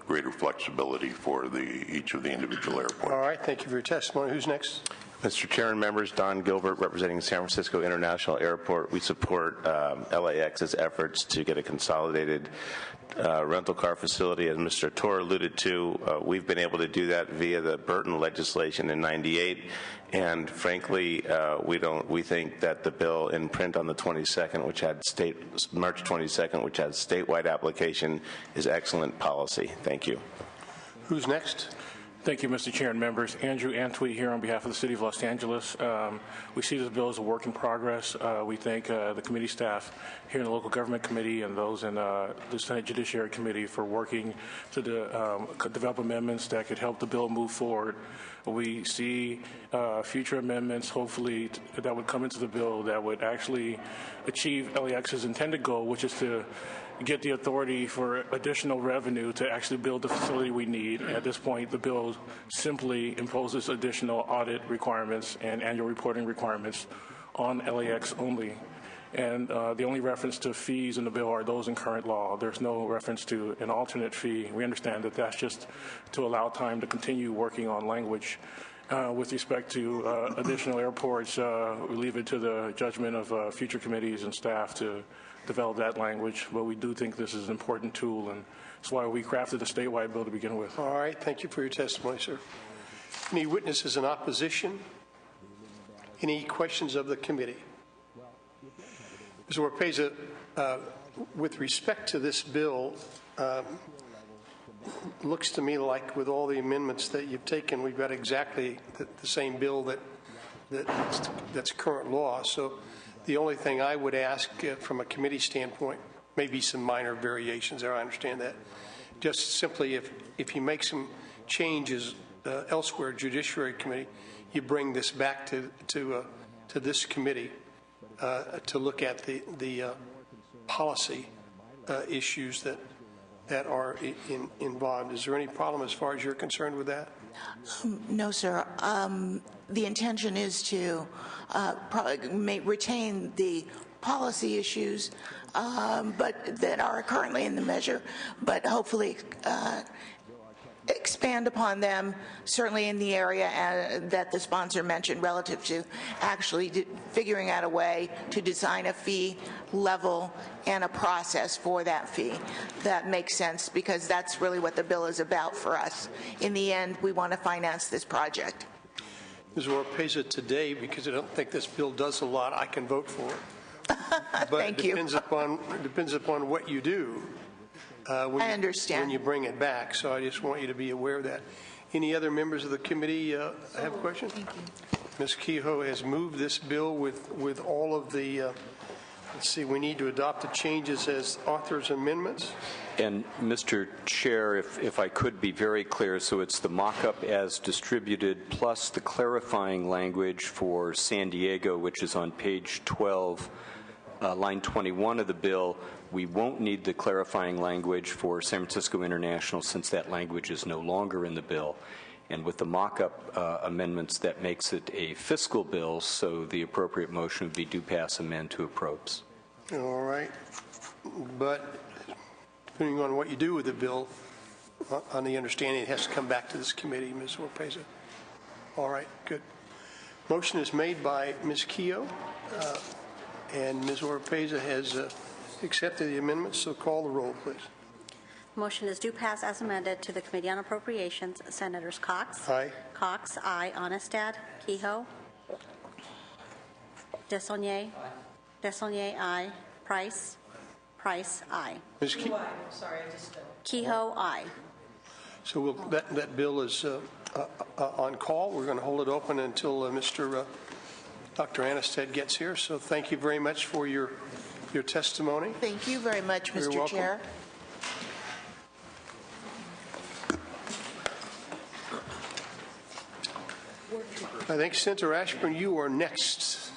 greater flexibility for each of the individual airports. All right, thank you for your testimony. Who's next? Mr. Chair and members, Don Gilbert representing San Francisco International Airport. We support LAX's efforts to get a consolidated rental car facility. As Mr. Torr alluded to, we've been able to do that via the Burton legislation in '98, and frankly, we think that the bill in print on the 22nd, which had March 22nd, which had statewide application, is excellent policy. Thank you. Who's next? Thank you, Mr. Chair and members. Andrew Antwi here on behalf of the City of Los Angeles. We see this bill as a work in progress. We thank the committee staff here in the Local Government Committee and those in the Senate Judiciary Committee for working to develop amendments that could help the bill move forward. We see future amendments, hopefully, that would come into the bill that would actually achieve LAX's intended goal, which is to get the authority for additional revenue to actually build the facility we need. At this point, the bill simply imposes additional audit requirements and annual reporting requirements on LAX only. And the only reference to fees in the bill are those in current law. There's no reference to an alternate fee. We understand that that's just to allow time to continue working on language. With respect to additional airports, we leave it to the judgment of future committees and staff to develop that language, but we do think this is an important tool, and that's why we crafted a statewide bill to begin with. All right, thank you for your testimony, sir. Any witnesses in opposition? Any questions of the committee? Mr. Oropeza, with respect to this bill, looks to me like with all the amendments that you've taken, we've got exactly the same bill that's current law. So the only thing I would ask from a committee standpoint, maybe some minor variations there, I understand that. Just simply if you make some changes elsewhere, Judiciary Committee, you bring this back to this committee to look at the policy issues that are involved. Is there any problem as far as you're concerned with that? No, sir. The intention is to retain the policy issues but that are currently in the measure, but hopefully expand upon them, certainly in the area that the sponsor mentioned relative to actually figuring out a way to design a fee level and a process for that fee. That makes sense because that's really what the bill is about for us. In the end, we want to finance this project. Ms. Oropeza, today, because I don't think this bill does a lot, I can vote for it. But Thank you. It depends upon what you do. I understand. When you bring it back, so I just want you to be aware of that. Any other members of the committee have questions? Thank you. Ms. Kehoe has moved this bill with all of the, let's see, we need to adopt the changes as author's amendments. And Mr. Chair, if I could be very clear, so it's the mock-up as distributed plus the clarifying language for San Diego, which is on page 12, line 21 of the bill. We won't need the clarifying language for San Francisco International since that language is no longer in the bill. And with the mock-up amendments, that makes it a fiscal bill, so the appropriate motion would be do pass amend to appropriate. All right. But depending on what you do with the bill, on the understanding it has to come back to this committee, Ms. Oropeza. All right, good. Motion is made by Ms. Kehoe, and Ms. Oropeza has accepted the amendments, so call the roll, please. Motion is due pass as amended to the Committee on Appropriations. Senators Cox. Aye. Cox, aye. Onestad. Kehoe. Desaulniers. Desaulniers, aye. Price. Price, aye. Ms. Kehoe, aye. So that bill is on call. We're going to hold it open until Dr. Anistad gets here. So thank you very much for your testimony. Thank you very much, You're Mr. welcome. Chair. I think Senator Ashburn, you are next.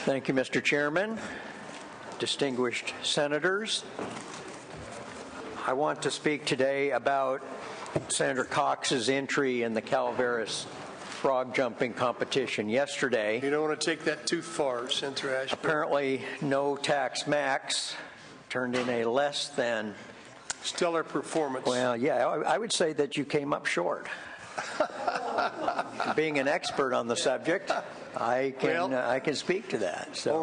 Thank you, Mr. Chairman. Distinguished senators, I want to speak today about Senator Cox's entry in the Calaveras frog jumping competition yesterday. You don't want to take that too far, Senator Ashburn. Apparently, no tax max turned in a less than stellar performance. Well, yeah, I would say that you came up short. Being an expert on the subject, I can speak to that. So.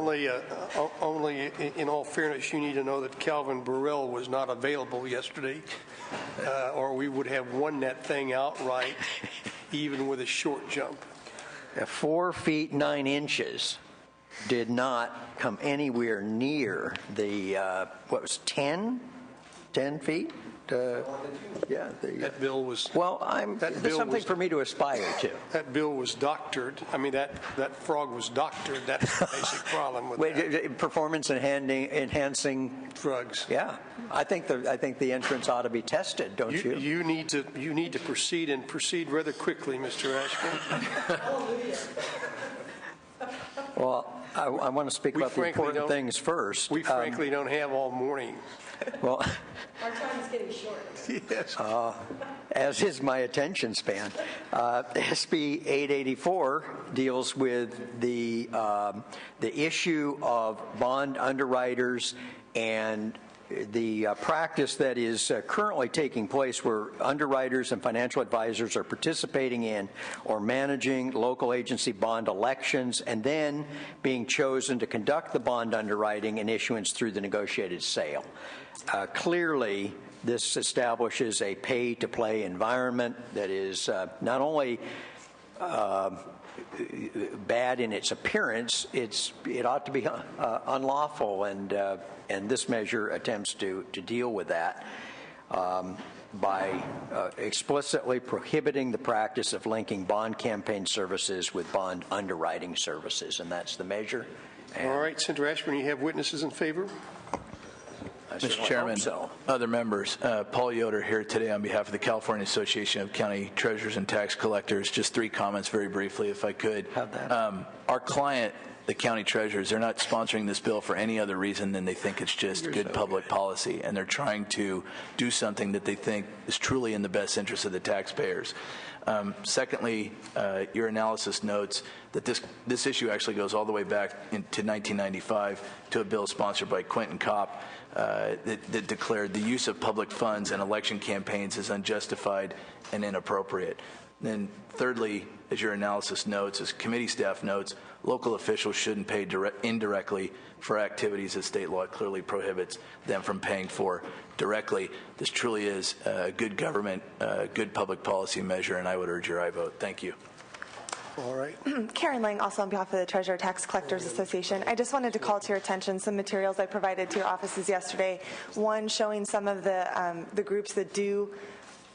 Only in all fairness, you need to know that Calvin Burrell was not available yesterday, or we would have won that thing outright, even with a short jump. 4 feet 9 inches did not come anywhere near the what was 10 feet. That bill was there's something for me to aspire to. That bill was doctored. I mean, that frog was doctored. That's the basic problem with that. Performance enhancing drugs. Yeah, I think the entrance ought to be tested. Don't you? You need to proceed and proceed rather quickly, Mr. Ashburn. Well, I want to speak about the important things first. We frankly don't have all morning. Well, our time is getting short. Yes. As is my attention span. SB 884 deals with the issue of bond underwriters and the practice that is currently taking place where underwriters and financial advisors are participating in or managing local agency bond elections and then being chosen to conduct the bond underwriting and issuance through the negotiated sale. Clearly, this establishes a pay-to-play environment that is not only bad in its appearance, it ought to be unlawful, and this measure attempts to deal with that by explicitly prohibiting the practice of linking bond campaign services with bond underwriting services, and that's the measure. All right, Senator Ashburn, you have witnesses in favor? Mr. Chairman, other members, Paul Yoder here today on behalf of the California Association of County Treasurers and Tax Collectors. Just 3 comments very briefly, if I could. Our client, the county treasurers, they're not sponsoring this bill for any other reason than they think it's just good public policy, and they're trying to do something that they think is truly in the best interest of the taxpayers. Secondly, your analysis notes that this issue actually goes all the way back to 1995 to a bill sponsored by Quentin Kopp that declared the use of public funds in election campaigns is unjustified and inappropriate. Then thirdly, as your analysis notes, as committee staff notes, local officials shouldn't pay indirectly for activities that state law clearly prohibits them from paying for directly. This truly is a good government, good public policy measure, and I would urge your aye vote. Thank you. All right. Karen Lang, also on behalf of the Treasurer Tax Collectors Association. I just wanted to call to your attention some materials I provided to your offices yesterday. One showing some of the groups that do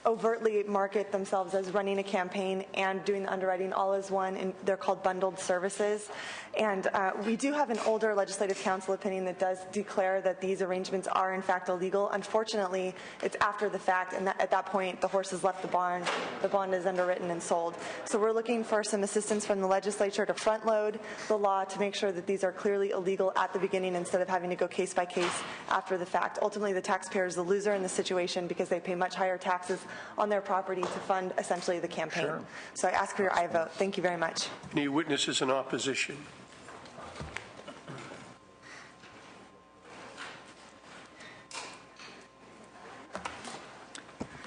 overtly market themselves as running a campaign and doing the underwriting all as one, and they're called bundled services. And we do have an older Legislative Council opinion that does declare that these arrangements are in fact illegal. Unfortunately, it's after the fact, and at that point, the horse has left the barn. The bond is underwritten and sold. So we're looking for some assistance from the legislature to front load the law to make sure that these are clearly illegal at the beginning instead of having to go case by case after the fact. Ultimately, the taxpayer is the loser in this situation because they pay much higher taxes on their property to fund essentially the campaign. Sure. So I ask for your aye vote. Thank you very much. Any witnesses in opposition?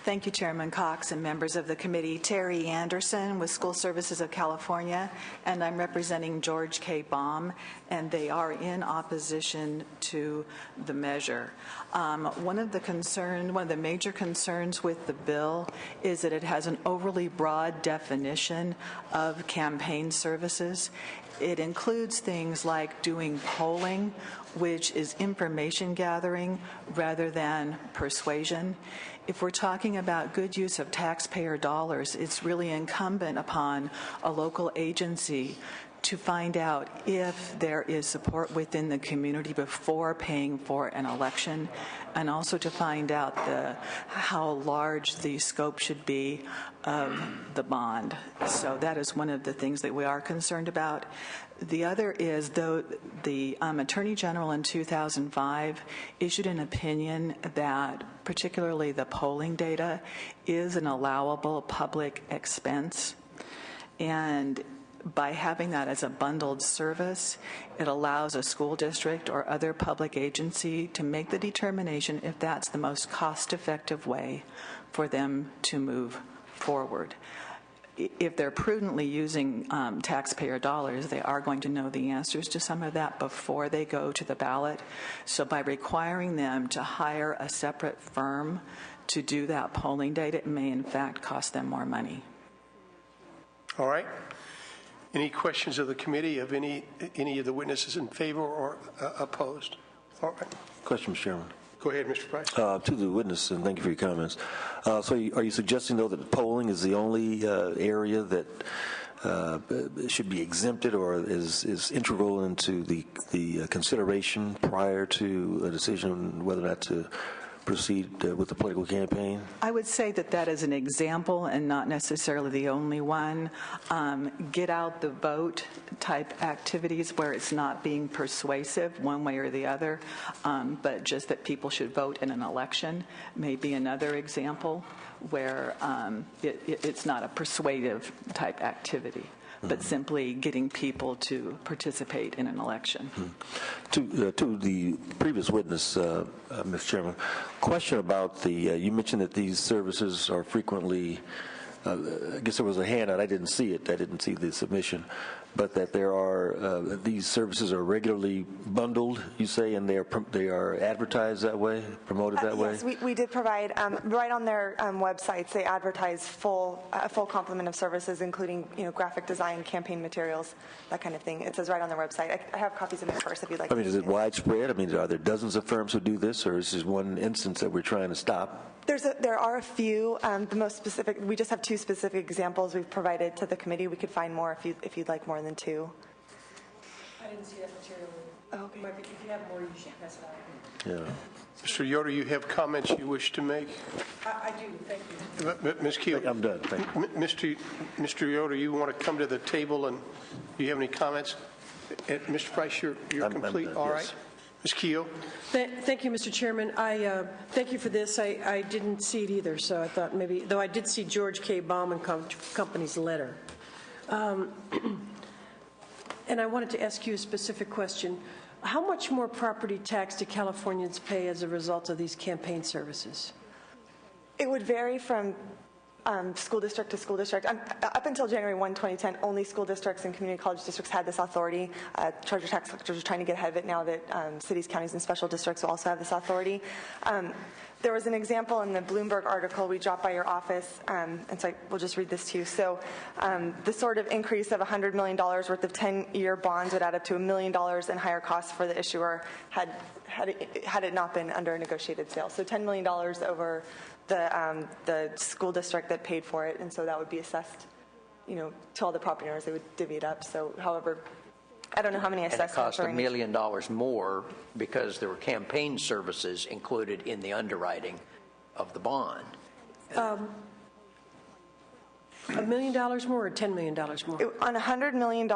Thank you, Chairman Cox and members of the committee. Terry Anderson with School Services of California, and I'm representing George K. Baum, and they are in opposition to the measure. One of the major concerns with the bill is that it has an overly broad definition of campaign services. It includes things like doing polling, which is information gathering rather than persuasion. If we're talking about good use of taxpayer dollars, it's really incumbent upon a local agency to find out if there is support within the community before paying for an election, and also to find out how large the scope should be of the bond. So that is one of the things that we are concerned about. The other is, though, the Attorney General in 2005 issued an opinion that particularly the polling data is an allowable public expense, and by having that as a bundled service, it allows a school district or other public agency to make the determination if that's the most cost-effective way for them to move forward. If they're prudently using taxpayer dollars, they are going to know the answers to some of that before they go to the ballot. So by requiring them to hire a separate firm to do that polling data, it may in fact cost them more money. All right. Any questions of the committee of any of the witnesses in favor or opposed? All right. Question, Mr. Chairman. Go ahead, Mr. Price. To the witness, and thank you for your comments. So are you suggesting, though, that polling is the only area that should be exempted or is integral into the consideration prior to a decision whether or not to proceed with the political campaign? I would say that that is an example and not necessarily the only one. Get out the vote type activities where it's not being persuasive one way or the other, but just that people should vote in an election may be another example where it's not a persuasive type activity, but simply getting people to participate in an election. To the previous witness, Mr. Chairman, question about you mentioned that these services are frequently, I guess there was a handout, I didn't see it, I didn't see the submission, but that there are, these services are regularly bundled, you say, and they are advertised that way, promoted that way? Yes, we did provide, right on their websites, they advertise a full complement of services, including graphic design, campaign materials, that kind of thing. It says right on their website. I have copies in my purse if you'd like. I mean, is it widespread? I mean, are there dozens of firms who do this, or is this one instance that we're trying to stop? There are a few. The most specific, we just have two specific examples we've provided to the committee. We could find more if you'd like more than two. I didn't see that material. Oh, okay. If you have more, you should pass it out. Yeah. Mr. Yoder, you have comments you wish to make? I do, thank you. Ms. Keel. I'm done, thank you. Mr. Yoder, you want to come to the table and do you have any comments? Mr. Price, you're complete? I'm done, all yes. right. Ms. Keel. Thank you, Mr. Chairman. Thank you for this. I didn't see it either, so I thought maybe, though I did see George K. Baum and Company's letter. And I wanted to ask you a specific question. How much more property tax do Californians pay as a result of these campaign services? It would vary from school district to school district. Up until January 1, 2010, only school districts and community college districts had this authority. Treasurer tax collectors are trying to get ahead of it now that cities, counties, and special districts will also have this authority. There was an example in the Bloomberg article we dropped by your office, and so we'll just read this to you. So the sort of increase of $100 million worth of 10-year bonds would add up to $1 million in higher costs for the issuer had it not been under a negotiated sale. So $10 million over the school district that paid for it, and so that would be assessed, to all the property owners. They would divvy it up. So, however, I don't know how many assessments. And it cost $1 million more because there were campaign services included in the underwriting of the bond. $1 million more or $10 million more? On a $100 million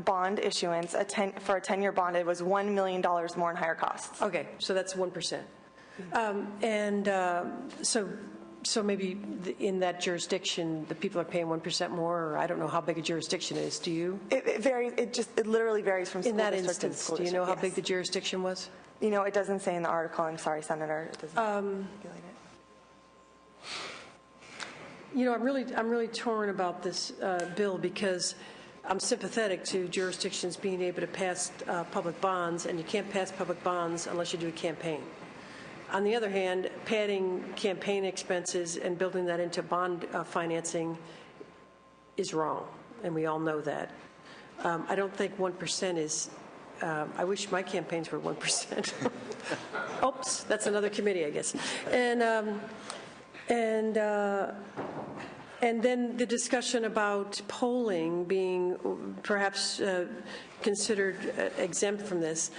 bond issuance, for a 10-year bond, it was $1 million more in higher costs. Okay, so that's 1%. So maybe in that jurisdiction, the people are paying 1% more, or I don't know how big a jurisdiction it is. Do you? It varies. It literally varies from school in that district instance, to school do you know district. how big the jurisdiction was? It doesn't say in the article. I'm sorry, Senator. It doesn't. You know, I'm really torn about this bill because I'm sympathetic to jurisdictions being able to pass public bonds, and you can't pass public bonds unless you do a campaign. On the other hand, padding campaign expenses and building that into bond financing is wrong, and we all know that. I don't think 1% is, I wish my campaigns were 1%. Oops, that's another committee, I guess. And then the discussion about polling being perhaps considered exempt from this.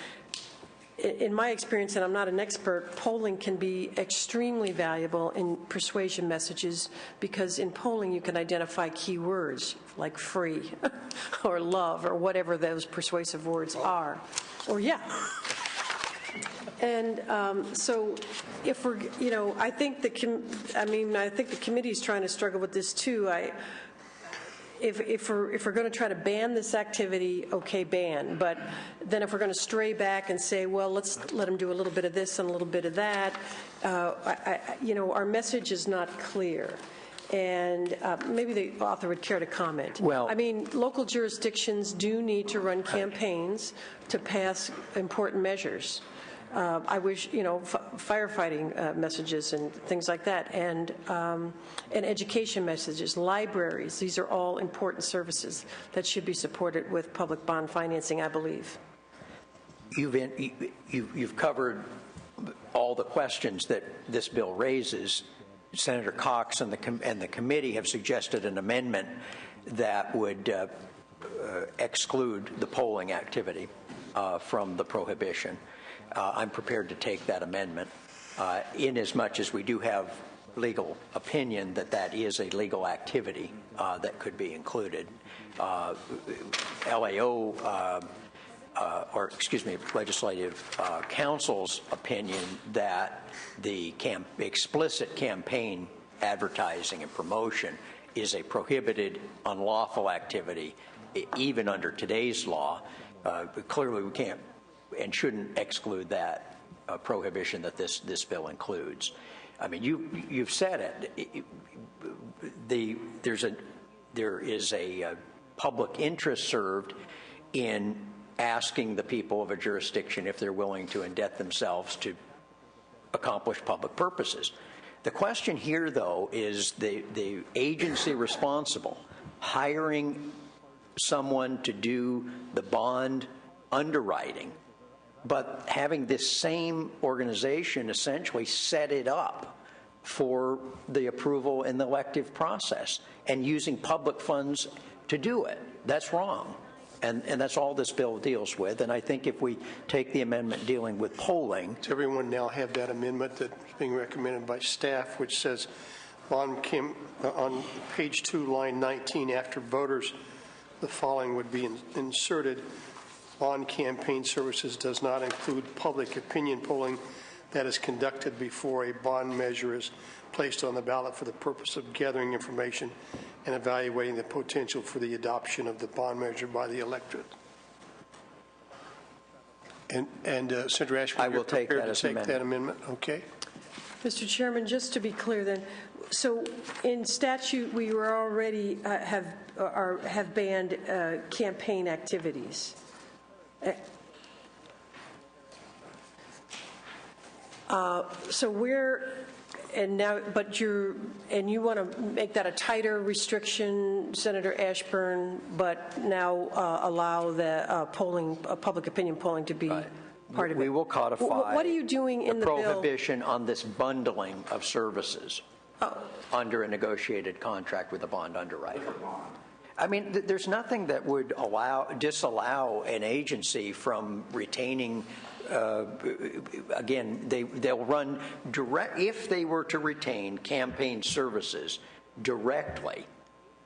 In my experience, and I'm not an expert, polling can be extremely valuable in persuasion messages because in polling you can identify key words like free or love or whatever those persuasive words are. Or yeah. And so if we're, you know, I think the committee is trying to struggle with this too. If we're going to try to ban this activity, okay, ban. But then if we're going to stray back and say, well, let's let them do a little bit of this and a little bit of that, you know, our message is not clear. And maybe the author would care to comment. Well, I mean, local jurisdictions do need to run campaigns to pass important measures. I wish, you know, firefighting messages and things like that, and education messages, libraries. These are all important services that should be supported with public bond financing, I believe. You've covered all the questions that this bill raises. Senator Cox and the committee have suggested an amendment that would exclude the polling activity from the prohibition. I'm prepared to take that amendment, in as much as we do have legal opinion that that is a legal activity that could be included. Legislative Council's opinion that the explicit campaign advertising and promotion is a prohibited, unlawful activity, even under today's law. Clearly, we can't and shouldn't exclude that prohibition that this bill includes. I mean, you've said it. There is a public interest served in asking the people of a jurisdiction if they're willing to indebt themselves to accomplish public purposes. The question here, though, is the agency responsible hiring someone to do the bond underwriting, but having this same organization essentially set it up for the approval in the elective process and using public funds to do it. That's wrong. And that's all this bill deals with. And I think if we take the amendment dealing with polling. Does everyone now have that amendment that's being recommended by staff, which says on page 2, line 19, after voters, the following would be inserted. Bond campaign services does not include public opinion polling that is conducted before a bond measure is placed on the ballot for the purpose of gathering information and evaluating the potential for the adoption of the bond measure by the electorate. And Senator Ashburn, I will take that as that amendment. Okay. Mr. Chairman, just to be clear then, so in statute we were already have banned campaign activities. So we're, and now, but you want to make that a tighter restriction, Senator Ashburn, but now allow the public opinion polling to be part of it. We will codify. What are you doing in the bill? Prohibition on this bundling of services under a negotiated contract with a bond underwriter. I mean, there's nothing that would disallow an agency from retaining. Again, they'll run direct if they were to retain campaign services directly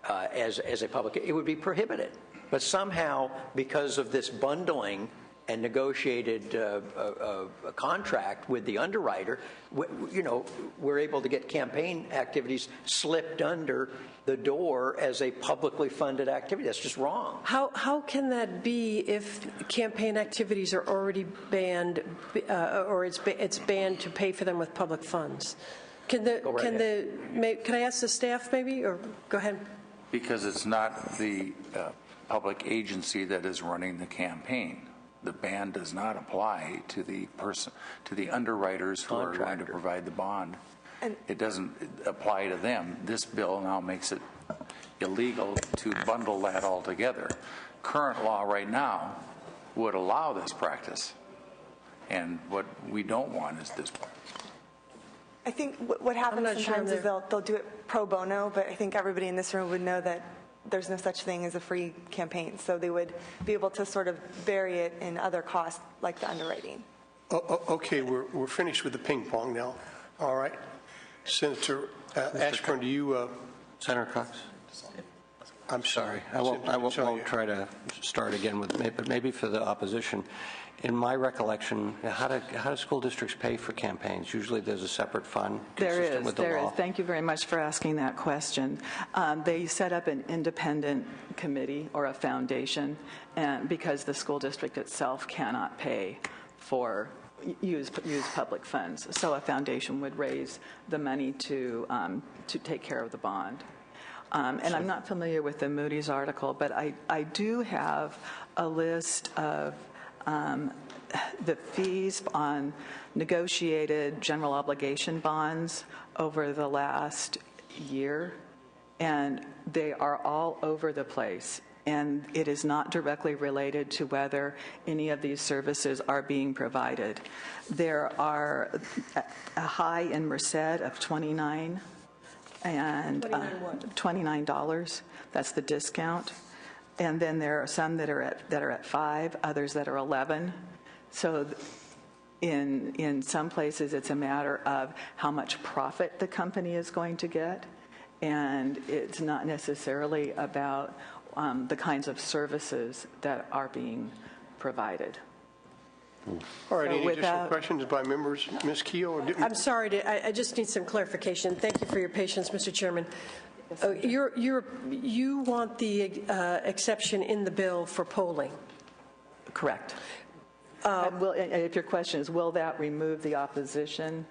as a public. It would be prohibited, but somehow because of this bundling and negotiated a contract with the underwriter, we're able to get campaign activities slipped under the door as a publicly funded activity. That's just wrong. How can that be if campaign activities are already banned, or it's banned to pay for them with public funds? Can I ask the staff maybe, or go ahead? Because it's not the public agency that is running the campaign. The ban does not apply to the underwriters who are going to provide the bond. It doesn't apply to them. This bill now makes it illegal to bundle that all together. Current law right now would allow this practice, and what we don't want is this part. I think what happens sometimes is they'll do it pro bono, but I think everybody in this room would know that there's no such thing as a free campaign. So they would be able to sort of vary it in other costs like the underwriting. Okay, we're finished with the ping pong now. All right. Senator Ashburn, do you... Senator Cox? I'm sorry. I won't try to start again with it, but maybe for the opposition. In my recollection, how do school districts pay for campaigns? Usually there's a separate fund consistent with the law. There is. Thank you very much for asking that question. They set up an independent committee or a foundation, and because the school district itself cannot pay for use public funds, so a foundation would raise the money to take care of the bond. And I'm not familiar with the Moody's article, but I do have a list of the fees on negotiated general obligation bonds over the last year, and they are all over the place. And it is not directly related to whether any of these services are being provided. There are a high in Merced of $29 and $29. That's the discount. And then there are some that are at $5, others that are $11. So in some places, it's a matter of how much profit the company is going to get, and it's not necessarily about the kinds of services that are being provided. All right, any additional questions by members? Ms. Keough? I'm sorry, I just need some clarification. Thank you for your patience, Mr. Chairman. You want the exception in the bill for polling? Correct. If your question is, will that remove the opposition?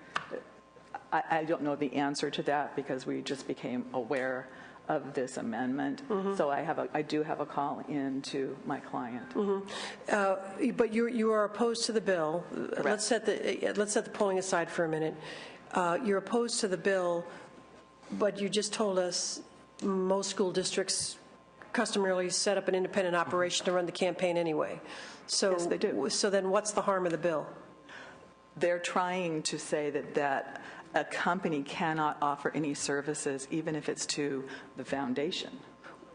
I don't know the answer to that because we just became aware of this amendment. Mm-hmm. So I do have a call in to my client. Mm-hmm. But you are opposed to the bill. Correct. Let's set the polling aside for a minute. You're opposed to the bill, but you just told us most school districts customarily set up an independent operation to run the campaign anyway. So, yes, they do. So then what's the harm of the bill? They're trying to say that a company cannot offer any services, even if it's to the foundation.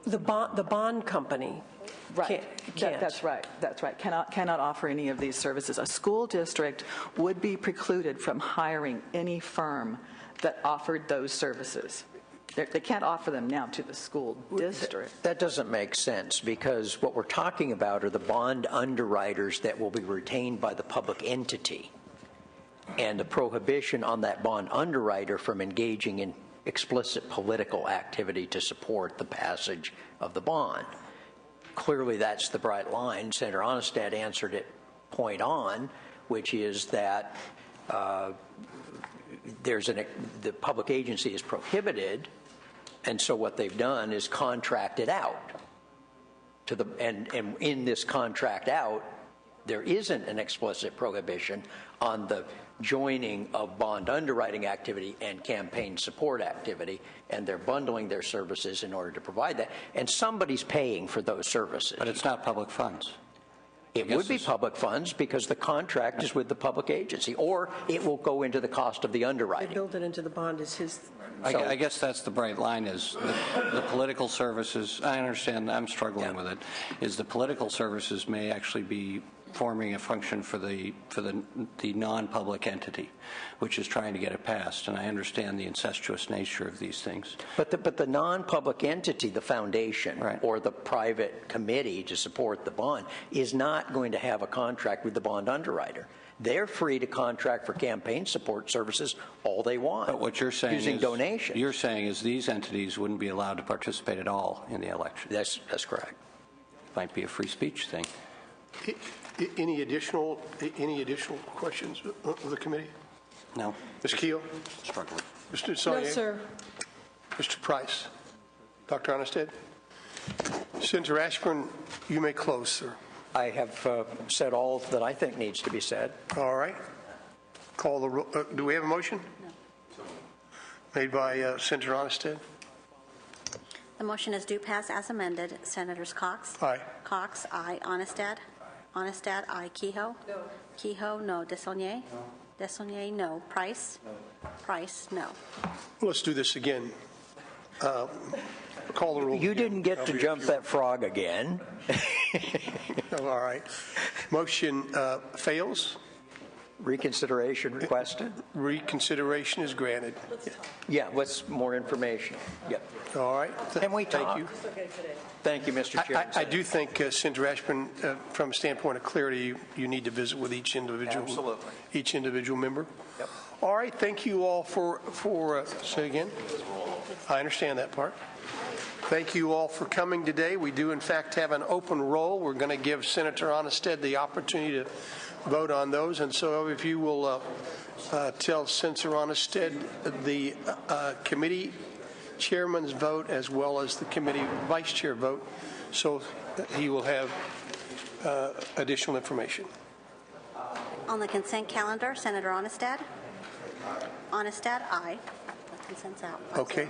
The bond company right. can't. That's right. That's right. Cannot offer any of these services. A school district would be precluded from hiring any firm that offered those services. They can't offer them now to the school district. That doesn't make sense because what we're talking about are the bond underwriters that will be retained by the public entity, and the prohibition on that bond underwriter from engaging in explicit political activity to support the passage of the bond. Clearly, that's the bright line. Senator Onestad answered it point on, which is that the public agency is prohibited, and so what they've done is contracted out and in this contract out, there isn't an explicit prohibition on the joining of bond underwriting activity and campaign support activity, and they're bundling their services in order to provide that, and somebody's paying for those services. But it's not public funds. It would be public funds because the contract is with the public agency, or it will go into the cost of the underwriting. They build it into the bond as his. I guess that's the bright line is the political services. I understand. I'm struggling with it. Is the political services may actually be forming a function for the non-public entity, which is trying to get it passed. And I understand the incestuous nature of these things. But the non-public entity, the foundation, right, or the private committee to support the bond, is not going to have a contract with the bond underwriter. They're free to contract for campaign support services all they want. But what you're saying using is, donations. You're saying is these entities wouldn't be allowed to participate at all in the election. That's correct. Might be a free speech thing. Any additional questions of the committee? No. Ms. Keough? Struggling. Mr. No, Desaulniers? sir. Mr. Price? Dr. Onnested? Senator Ashburn, you may close, sir. I have said all that I think needs to be said. All right. Call the roll. Do we have a motion? No. Made by Senator Onnested. The motion is due pass as amended. Senators Cox? Aye. Cox, aye. Onestad? Onestad, aye. Kehoe? No. Kehoe, no. Desaulniers? No. Desaulniers, no. Price? No. Price, no. Let's do this again. Call the roll. You didn't get to jump that frog again. All right. Motion fails. Reconsideration requested. Reconsideration is granted. Yeah, what's more information? Yep. All right. Can we talk? Thank you. Thank you, Mr. Chairman. I do think, Senator Ashburn, from a standpoint of clarity, you need to visit with each individual. Absolutely. Each individual member. Yep. All right. Thank you all for say again. I understand that part. Thank you all for coming today. We do, in fact, have an open roll. We're going to give Senator Onnested the opportunity to vote on those. And so if you will tell Senator Onnested the committee chairman's vote as well as the committee vice chair vote, so he will have additional information. On the consent calendar, Senator Onestad? Onestad, aye. The consent's out. Okay.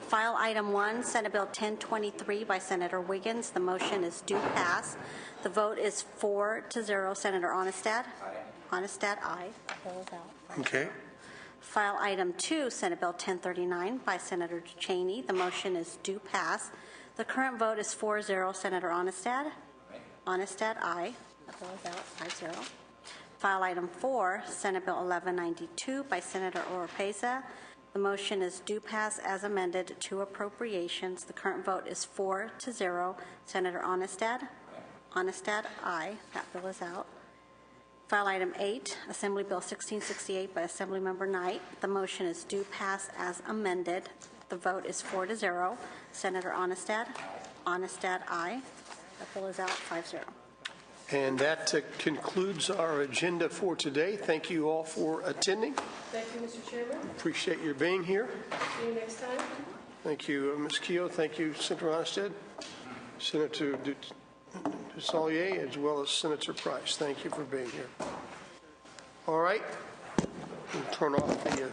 File item 1, Senate Bill 1023 by Senator Wiggins. The motion is due pass. The vote is 4-0. Senator Onestad? Aye. Onestad, aye. Bill is out. Okay. File item 2, Senate Bill 1039 by Senator Cheney. The motion is due pass. The current vote is 4-0. Senator Onestad? Onestad, aye. Bill is out. 5-0. File item 4, Senate Bill 1192 by Senator Oropesa. The motion is due pass as amended to appropriations. The current vote is 4-0. Senator Onestad? Onestad, aye. That bill is out. File item 8, Assembly Bill 1668 by Assemblymember Knight. The motion is due pass as amended. The vote is 4-0. Senator Onestad? Onestad, aye. That bill is out. 5-0. And that concludes our agenda for today. Thank you all for attending. Thank you, Mr. Chairman. Appreciate your being here. See you next time. Thank you, Ms. Kehoe. Thank you, Senator Onnested, Senator Desaulniers, as well as Senator Price. Thank you for being here. All right. We'll turn off the